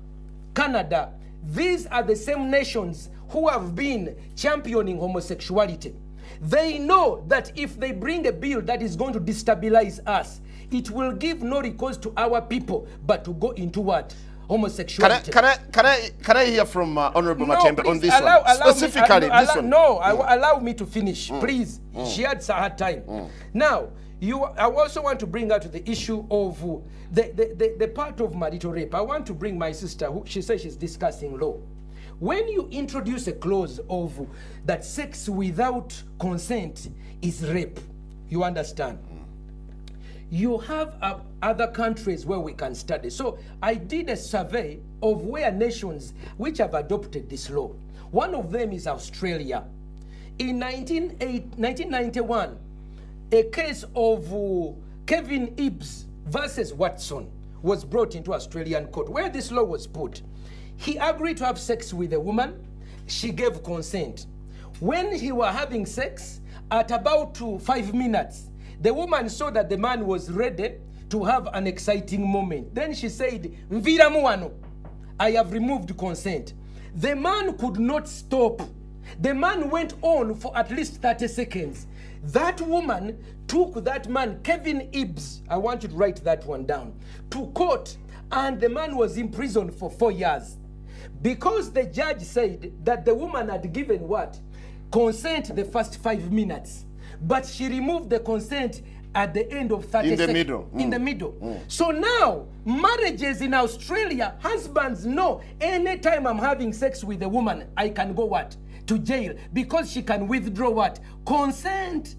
Canada. These are the same nations who have been championing homosexuality. They know that if they bring a bill that is going to destabilize us, it will give no recourse to our people, but to go into what? Homosexuality. Can I hear from Honorable Matembe on this one? Specifically, this one. No, allow me to finish, please. She had her time. Now, I also want to bring out the issue of the part of marital rape. I want to bring my sister, who she says she's discussing law. When you introduce a clause of that sex without consent is rape, you understand? You have other countries where we can study. So I did a survey of where nations which have adopted this law. One of them is Australia. In 1991, a case of Kevin Ebbs versus Watson was brought into Australian court where this law was put. He agreed to have sex with a woman. She gave consent. When he was having sex, at about 5 minutes, the woman saw that the man was ready to have an exciting moment. Then she said, "Mvira muano, I have removed consent." The man could not stop. The man went on for at least 30 seconds. That woman took that man, Kevin Ebbs, I want you to write that one down, to court, and the man was in prison for 4 years. Because the judge said that the woman had given what? Consent the first 5 minutes. But she removed the consent at the end of 30 seconds. In the middle. So now, marriages in Australia, husbands know anytime I'm having sex with a woman, I can go what? To jail. Because she can withdraw what? Consent.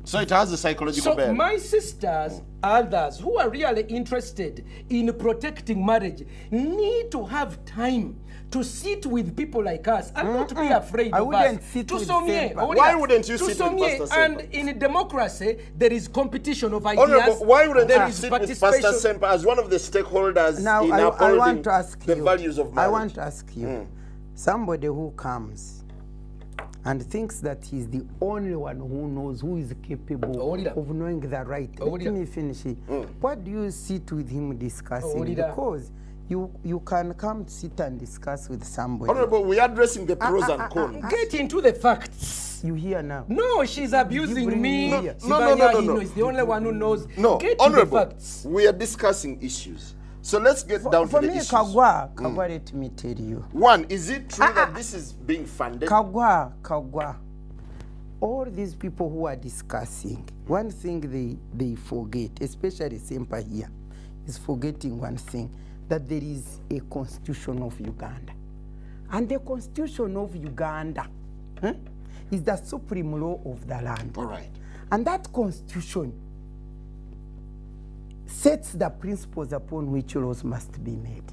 So it has a psychological So bearing. my sisters, others who are really interested in protecting marriage, need to have time to sit with people like us and not be afraid I of wouldn't us. sit To with Somye, Sempa. Why wouldn't you to sit with Somye, Pastor and Sempa? in democracy, there is competition of ideas. Honorable, why wouldn't there you is sit with Pastor Sempa as one of the stakeholders Now, in I upholding want to ask the you, values of marriage? I want to ask you, somebody who comes and thinks that he's the only one who knows, who is capable Hold it up. of knowing the right. Hold Let it me finish it. What do you sit with him discussing? Hold it up. Because you can come sit and discuss with somebody. Honorable, we are addressing the pros and cons. Get into the facts. You hear now? No, she's abusing bring me. me here. No. He's the only one who knows. No, Get to Honorable, the facts. we are discussing issues. So let's get down For to the me, issues. Kagwa, let me tell you. One, is it true that this is being funded? Kagwa, all these people who are discussing, one thing they forget, especially Sempa here, is forgetting one thing, that there is a constitution of Uganda. And the constitution of Uganda is the supreme law of the land. All right. And that constitution sets the principles upon which laws must be made.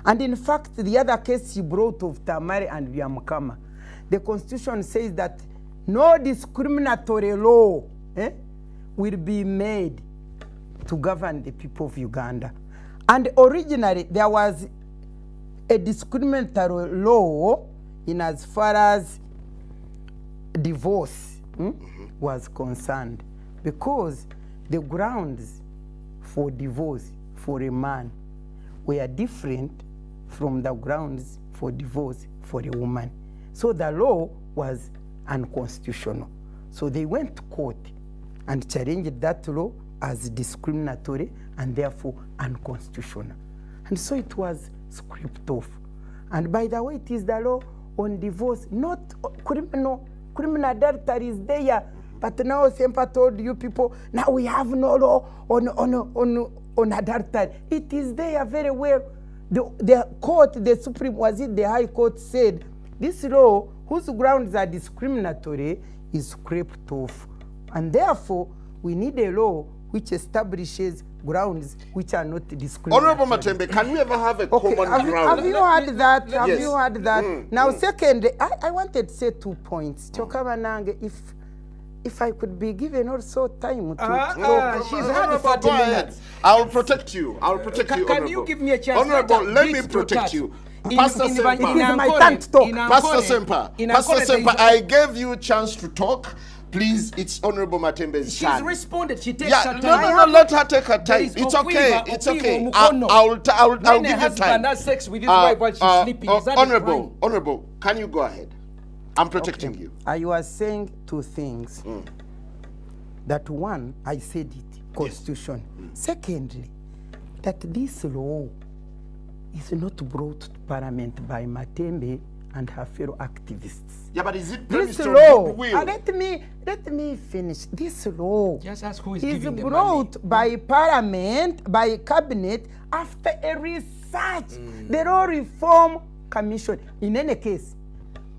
And in fact, the other case you brought of Tamari and Byamukama, the constitution says that no discriminatory law will be made to govern the people of Uganda. And originally, there was a discriminatory law in as far as divorce was concerned, because the grounds for divorce for a man were different from the grounds for divorce for a woman. So the law was unconstitutional. So they went to court and challenged that law as discriminatory and therefore unconstitutional. And so it was scraped off. And by the way, it is the law on divorce, not criminal adultery is there. But now Sempa told you people, now we have no law on adultery. It is there very well. The court, the Supreme, was it the High Court, said this law, whose grounds are discriminatory, is scraped off. And therefore, we need a law which establishes grounds which are not discriminatory. Honorable Matembe, can we ever have a common ground? Have you heard that? Have Yes. you heard that? Now, second, I wanted to say 2 points. Chokabanange, if I could be given also time to talk. She's had Honorable, 30 go ahead. minutes. I will protect you. I will protect you, Can Honorable. you give me a chance? Honorable, let me Please protect touch. you. In- Pastor in- Sempa. in It is my Ankole- time to talk. in Pastor Ankole- Sempa, in Pastor Ankole, there Sempa, is- I gave you a chance to talk. Please, it's Honorable Matembe's She's turn. responded. She takes Yeah, her no, time. let her take her time. is It's Okwiva, okay, it's Okwiva, okay. Mukono. I'll When give a you husband time. has sex with his wife while she's sleeping, is that a Honorable, crime? Honorable, can you go ahead? I'm protecting you. I was saying 2 things. That one, I said it, constitution. Secondly, that this law is not brought to parliament by Matembe and her fellow activists. Yeah, but is it This premised on law, goodwill? let me finish. This law Just ask who is is giving the money. brought by parliament, by cabinet, after a research. The Law Reform Commission. In any case,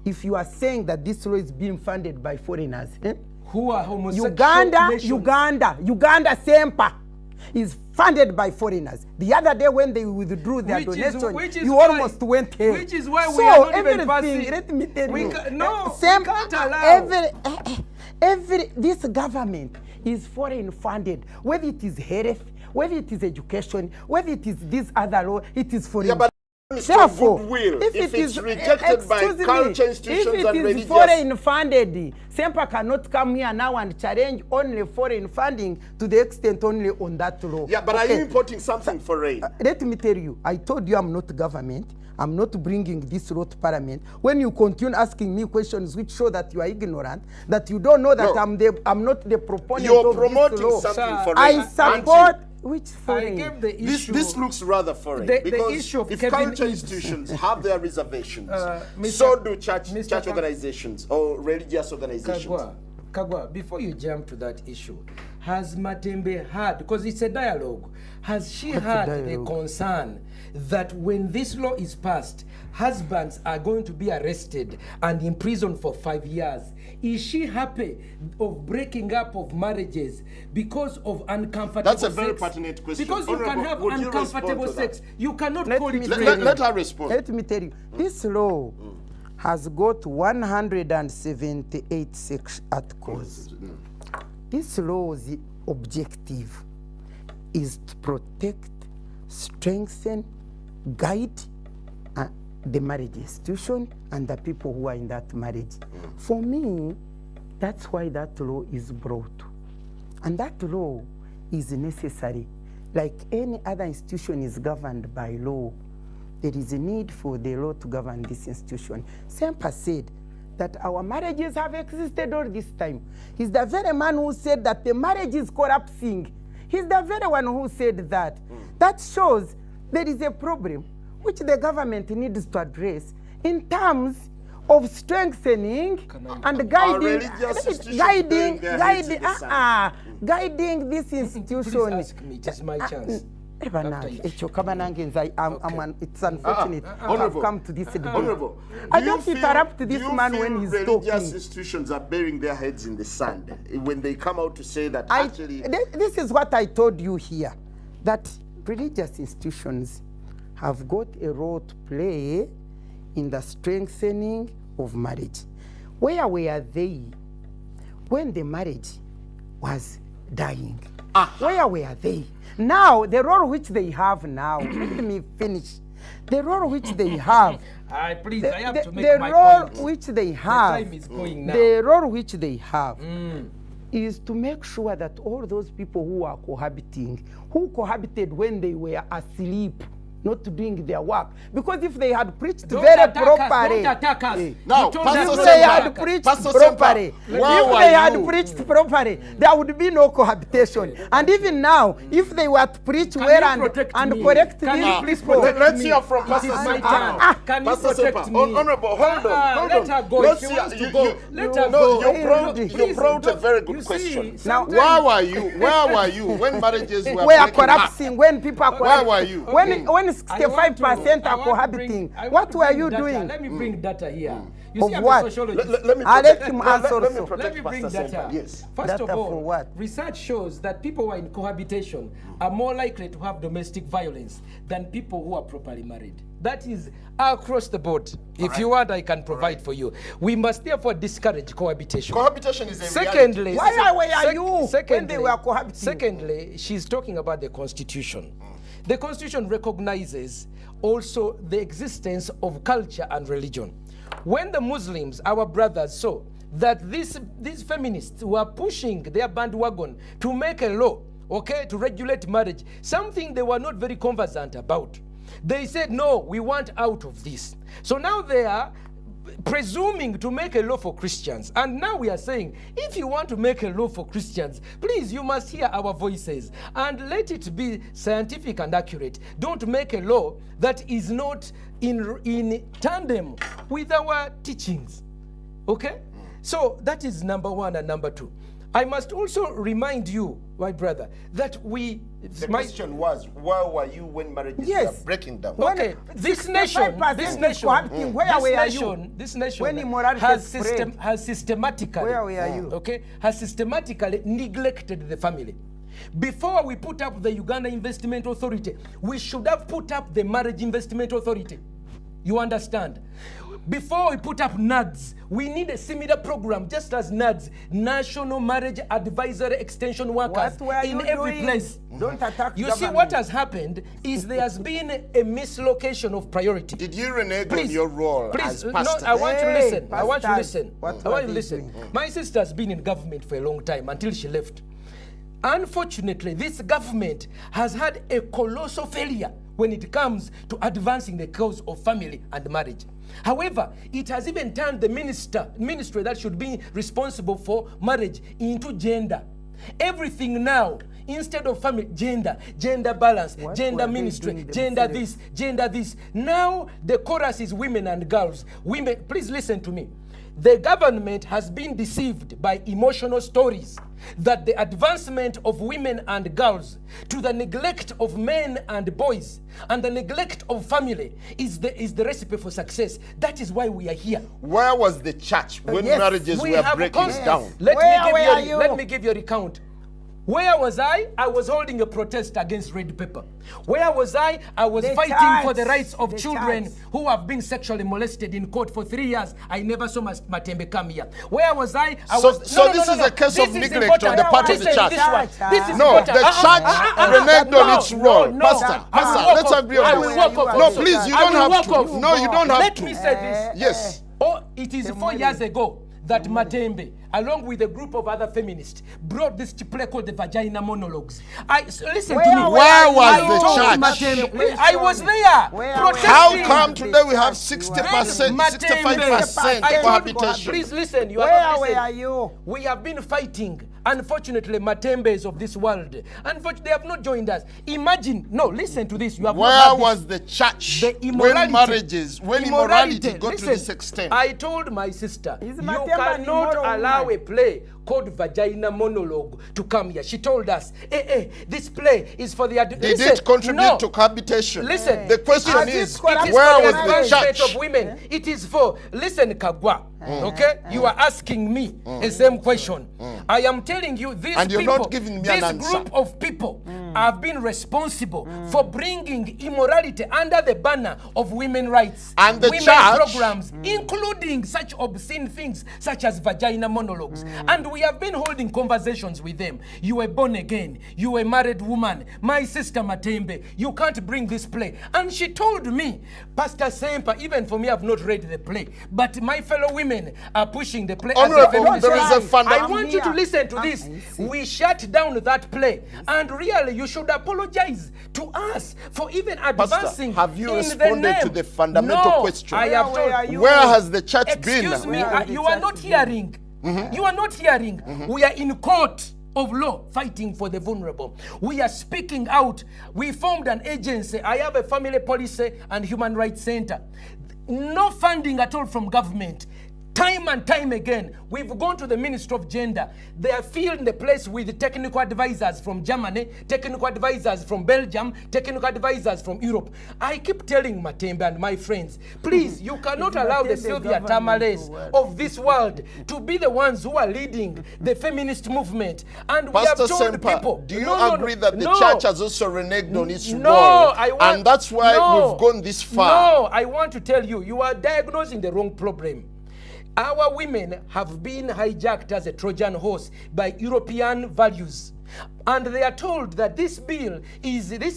if you are saying that this law is being funded by foreigners, Who are homosexual Uganda Sempa is funded by foreigners. The other day when they withdrew their donation, you almost went here. Which is why we So are not even everything, passing. let me tell We you, no, we Sempa, can't allow. this government is foreign funded. Whether it is health, whether it is education, whether it is this other law, it is foreign. Yeah, but it's Therefore, goodwill. if If it it's is rejected by excuse me, culture institutions if and it is religious... foreign funded, Sempa cannot come here now and challenge only foreign funding to the extent only on that law. Yeah, but are you importing something foreign? Let me tell you, I told you I'm not government. I'm not bringing this law to parliament. When you continue asking me questions which show that you are ignorant, that you don't know that No. I'm not the proponent You're of promoting this law. something Sir, foreign. I aren't support you? which I foreign? gave the This issue. looks rather foreign The because issue of if Kevin culture Eads- institutions have their reservations, Mr. so do church Mr. Ka- organizations or religious organizations. Kagwa, before you jump to that issue, has Matembe had, because it's a dialogue, has she had the concern that when this law is passed, husbands are going to be arrested and imprisoned for 5 years? Is she happy of breaking up of marriages because of uncomfortable sex? That's a very pertinent question. Because you can have uncomfortable sex. You cannot call it rape. Let her respond. Let me tell you, this law has got 178 sex articles. This law's objective is to protect, strengthen, guide the marriage institution and the people who are in that marriage. For me, that's why that law is brought. And that law is necessary. Like any other institution is governed by law, there is a need for the law to govern this institution. Sempa said that our marriages have existed all this time. He's the very man who said that the marriage is collapsing. He's the very one who said that. That shows there is a problem which the government needs to address in terms of strengthening and guiding this institution. Please ask me, it is my chance. It's unfortunate to have come to this debate. Honorable, I don't interrupt this man when he's talking. Religious institutions are burying their heads in the sand when they come out to say that actually... This is what I told you here, that religious institutions have got a role to play in the strengthening of marriage. Where were they when the marriage was dying? Where were they? Now, the role which they have now, let me finish. The role which they have, please, I have to make the my role point. which they have, The time is going now. the role which they have is to make sure that all those people who are cohabiting, who cohabited when they were asleep, not doing their work, because if they had preached Don't very attack us, properly, don't attack us. Now, You told Pastor us if to they attack had us. preached Pastor properly, Sempa, where if were they had you? preached properly, there would be no cohabitation. And even now, if they were to preach Can well you and protect me? correct Can these you please people, protect Let's me? hear from It Pastor is my Sempa turn. now. Can you Pastor protect Sempa, me? Honorable, hold on. Let her go. Let's She hear- wants to you- go. you- Let you her know, go. you brought a very good You see, question. Now, sometimes- Where were you when marriages were we are breaking up? collapsing, when people are Where collapsing, were you? when I 65% are want to cohabiting, I want what to were bring you data. doing? Let me bring data here. You Of see, I'm what? a sociologist. Let me I'll protect- let him let- answer let me also. protect Let me bring Pastor data. Sempa. Yes. First Data of all, for what? research shows that people who are in cohabitation are more likely to have domestic violence than people who are properly married. That is across the board. If you want, I can provide for you. We must therefore discourage cohabitation. Cohabitation is a Secondly, Why were you when they were cohabiting? Secondly, she's talking about the Constitution. The Constitution recognizes also the existence of culture and religion. When the Muslims, our brothers, saw that these feminists were pushing their bandwagon to make a law, okay, to regulate marriage, something they were not very conversant about, they said, no, we want out of this. So now they are presuming to make a law for Christians. And now we are saying, if you want to make a law for Christians, please, you must hear our voices and let it be scientific and accurate. Don't make a law that is not in tandem with our teachings. Okay? So that is number one and number two. I must also remind you, my brother, that The question was, where were you when marriages Yes. were breaking down? Okay, this nation, this nation when immorality spread, has systematically, where were you? okay, has systematically neglected the family. Before we put up the Uganda Investment Authority, we should have put up the Marriage Investment Authority. You understand? Before we put up NADS, we need a similar program, just as NADS, National Marriage Advisory Extension Workers, What were in you every doing? place. Don't attack You see, government. what has happened is there has been a mislocation of priority. Did you renege on your role as no, pastor? I want you to Hey, listen. I want you to pastors, listen. what I want were you to they listen. doing? My sister has been in government for a long time until she left. Unfortunately, this government has had a colossal failure when it comes to advancing the cause of family and marriage. However, it has even turned the ministry that should be responsible for marriage into gender. Everything now, instead of family, gender balance, What gender were they ministry, doing gender themselves? this, gender this. Now the chorus is women and girls. Women, please listen to me. the government has been deceived by emotional stories that the advancement of women and girls to the neglect of men and boys and the neglect of family is the recipe for success. That is why we are here. Where was the church when Yes. marriages We were have breaking cons- down? Let Where me you? let me give you a recount. Where was I? I was holding a protest against red pepper. Where was I? I was The fighting church. for the rights of The children church. who have been sexually molested in court for 3 years. I never saw Matembe come here. Where was I? So this is a case of This is neglect important. on the part of the Listen, church. This one. This is No, important. the church reneged on its role. Pastor, let's agree on I this. will walk off No, also. please, you I don't will have walk to. off. No, you don't have Let to. me say this. Yes. Oh, it is 4 years ago that Matembe, along with a group of other feminists, brought this play called the Vagina Monologues. Listen to me. Where was I the told church? Matembe, I was there protesting. How come today we have 60%, Matembe, 65% I told- cohabitation? Please listen. You are Where not were listening. you? We have been fighting. Unfortunately, Matembes of this world, unfortunately, they have not joined us. Imagine, no, listen to this. You have not Where heard this. was the church The when marriages, when immorality got to Listen, this extent? I told my sister, Is you Matemba an cannot immoral allow woman? a play called Vagina Monologue to come here. She told us, this play is for the... Did it contribute to cohabitation? Listen, The question Has is, it where corrupted was the the advancement church? of women? It is for... Listen, Kagwa, okay? You are asking me the same question. I am telling you, these And you're people, not giving me an this answer. group of people have been responsible for bringing immorality under the banner of women rights, And the women church- programs, including such obscene things such as vagina monologues. And we have been holding conversations with them. You were born again. You were a married woman. My sister Matembe, you can't bring this play. And she told me, Pastor Sempa, even for me, I've not read the play, but my fellow women are pushing the play. Honorable, as a feminist there is a play. funda- I want you to listen to this. We shut down that play. And really, you should apologize to us for even advancing have you in responded the name. to the fundamental No, question? I have Where are told you? Where has the church been? Excuse me, Where you the are church not been? hearing. You are not hearing. We are in court of law fighting for the vulnerable. We are speaking out. We formed an agency. I have a family policy and human rights center. No funding at all from government. Time and time again, we've gone to the Ministry of Gender. They are filling the place with technical advisors from Germany, technical advisors from Belgium, technical advisors from Europe. I keep telling Matembe and my friends, please, you cannot allow the Matembe Sylvia government Tamales to work. of this world to be the ones who are leading the feminist movement. And we Pastor have told Sempa, people, do you no, agree that the no. church has also reneged on its No, role? I want, And that's why no, we've gone this far. No, I want to tell you, you are diagnosing the wrong problem. Our women have been hijacked as a Trojan horse by European values. And they are told that this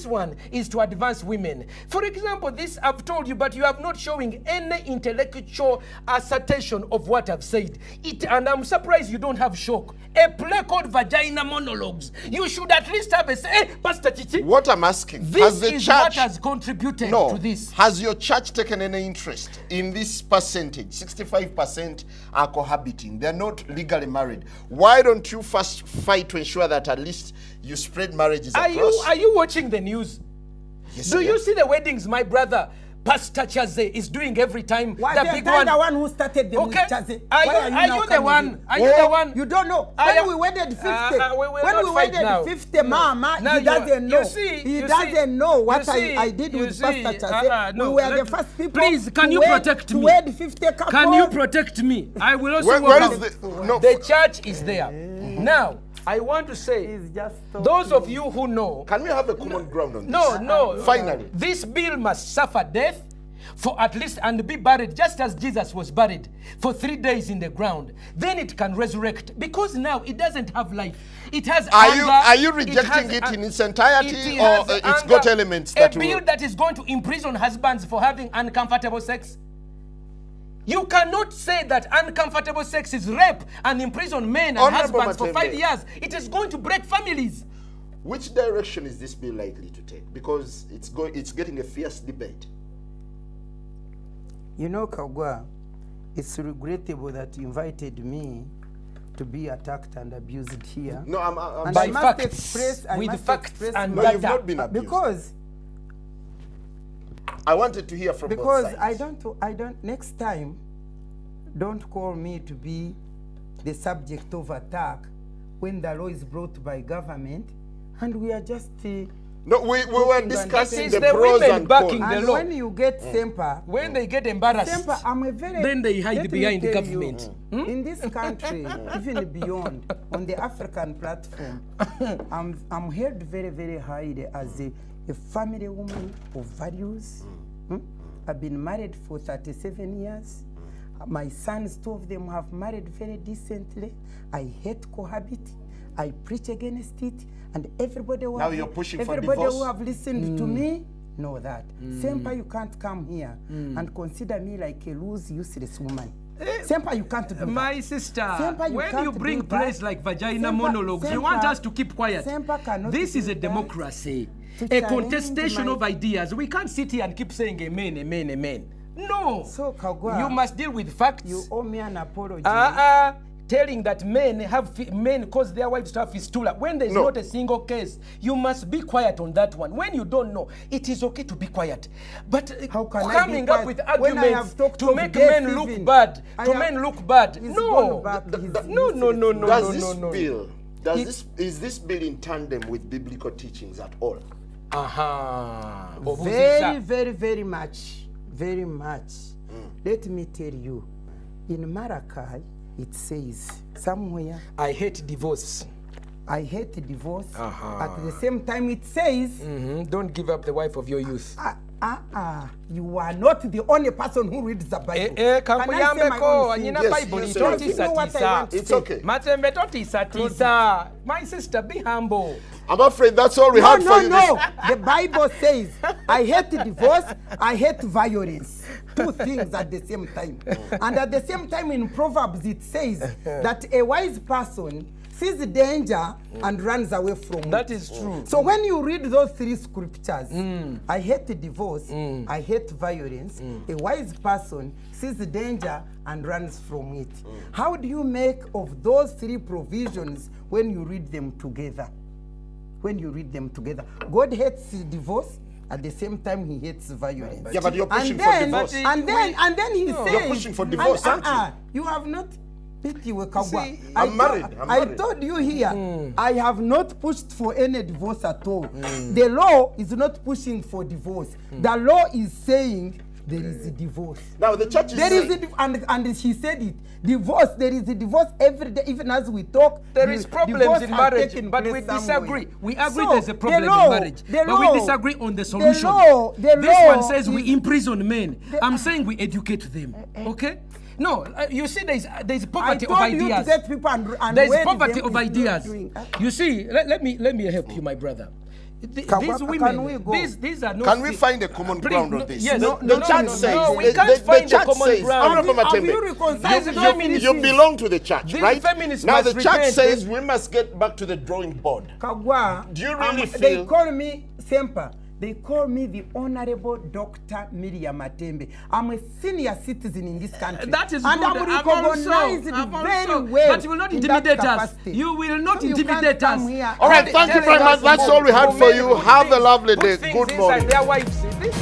one is to advance women. For example, this I've told you, but you have not showing any intellectual assertion of what I've said. And I'm surprised you don't have shock. A play called Vagina Monologues. You should at least have a say, hey, Pastor Chichi, What I'm asking, this has the is church... what has contributed to this. Has your church taken any interest in this percentage? 65% are cohabiting. They're not legally married. Why don't you first fight to ensure that at least you spread marriages across? Are you watching the news? Yes, Do I you am. see the weddings my brother Pastor Chaze is doing every time? Why the the big guy one. the one who started the Okay. Chaze? Are Why you now the coming one? in? Are you the one? You don't know. I When am- we wedded 50, we will when not we fight wedded now. 50, Mama, Now he you are- doesn't know. you see, He you doesn't see, know what you see, I did you with see, Pastor Chaze. no, We were the let- first people Please, can to you wed- protect to me? wed 50 couples. Can you protect me? I will also Where welcome. is the... No, The church is there. Now, I want to say, He's just those of you who know, can we have a common ground on this? no. Finally. This bill must suffer death for at least and be buried just as Jesus was buried for 3 days in the ground. Then it can resurrect because now it doesn't have life. It has anger. Are you rejecting it in its entirety, or has it's anger. got elements A that bill will... that is going to imprison husbands for having uncomfortable sex? You cannot say that uncomfortable sex is rape and imprison men and Honorable husbands for 5 Matembe. years. It is going to break families. Which direction is this bill likely to take? Because it's getting a fierce debate. You know, Kagwa, it's regrettable that you invited me to be attacked and abused here. No, I'm And By I must facts, express, I with must facts express and No, my- you've not been abused. because I wanted to hear from both sides. I don't next time don't call me to be the subject of attack when the law is brought by government and we are just No, we were discussing the the pros women and backing cons. the and law. when you get Sempa, When they get embarrassed, Sempa, I'm a very then they hide let me behind the tell government. you, in this country, even beyond, on the African platform, I'm held very, very highly as a family woman of values. I've been married for 37 years. My sons, 2 of them have married very decently. I hate cohabiting. I preach against it. And everybody who Now have, you're pushing for everybody divorce? who have listened to me know that. Sempa, you can't come here and consider me like a loose, useless woman. Sempa, you can't do that. my sister, Sempa, when can't you bring do that. praise like vagina Sempa- monologues, you want Sempa- us to keep quiet. Sempa cannot This is do a that. democracy, To a challenge contestation my- of ideas. We can't sit here and keep saying amen, amen, amen. No. So, Kagwa, you must deal with facts. you owe me an apology. Telling that men cause their wives to have fistula when there's No. not a single case. You must be quiet on that one. When you don't know, it is okay to be quiet. But How can I be coming up quiet with when I arguments have talked to of make death men look even? bad, I to have- men look bad. He's No. gone back. He's No, no, no, no, Does no, this no, no. bill, is this bill in tandem with biblical teachings at all? Very, very, very much. Very much. Let me tell you, in Malachi, it says somewhere, I hate divorce. I hate divorce. At the same time, it says, Don't give up the wife of your youth. you are not the only person who reads the Bible. Can I say my Kankuyambeko, own thing? anyina Yes, Bible yes, You know what I totisa want tisa. to It's say? okay. Matembe totisa tisa. My sister, be humble. I'm afraid that's all we No, had for no, you. no. The Bible says, I hate divorce, I hate violence. 2 things at the same time. And at the same time in Proverbs, it says that a wise person sees danger and runs away from it. That is true. So when you read those 3 scriptures, I hate divorce, I hate violence, a wise person sees danger and runs from it. How do you make of those 3 provisions when you read them together? When you read them together, God hates divorce. At the same time, he hates violence. Yeah, but you're pushing and for then, divorce. And then he says, You're pushing for divorce, and, aren't you have not. Kagwa. See, I'm married, I'm I married. told you here, I have not pushed for any divorce at all. The law is not pushing for divorce. The law is saying there is a divorce. Now the church is There is saying, and she said it. Divorce. There is a divorce every day, even as we talk. There is problems divorce in has marriage, taken but place we somewhere. disagree. We agree So, there's a problem the law- in marriage, the but we law- disagree on the solution. the This one law says we is- imprison men. I'm saying we educate them. Okay? No, you see, there's I poverty of told you to ideas. get people and There's wed poverty them of is not ideas. doing- You see, let me help you, my brother. These can women, we go? these are not. can we find a common Please, ground no, on this? yes. The church says, no, we the- can't the find a church common says, ground. Honorable Have Matembe, you reconciled These the feminists- you belong to the church, These right? feminists Now the must church repent. says we must get back to the drawing board. Kagwa, Do you really they feel- call me Sempa. They call me the Honorable Dr. Miriam Matembe. I'm a senior citizen in this country. That is and good. I'm I've recognized also- very well. But you will not in that intimidate us. capacity. You will not So you can't intimidate us. come here All right, thank you very much. That's all we had for you. Have a lovely day. Put things Good inside morning. their wives. This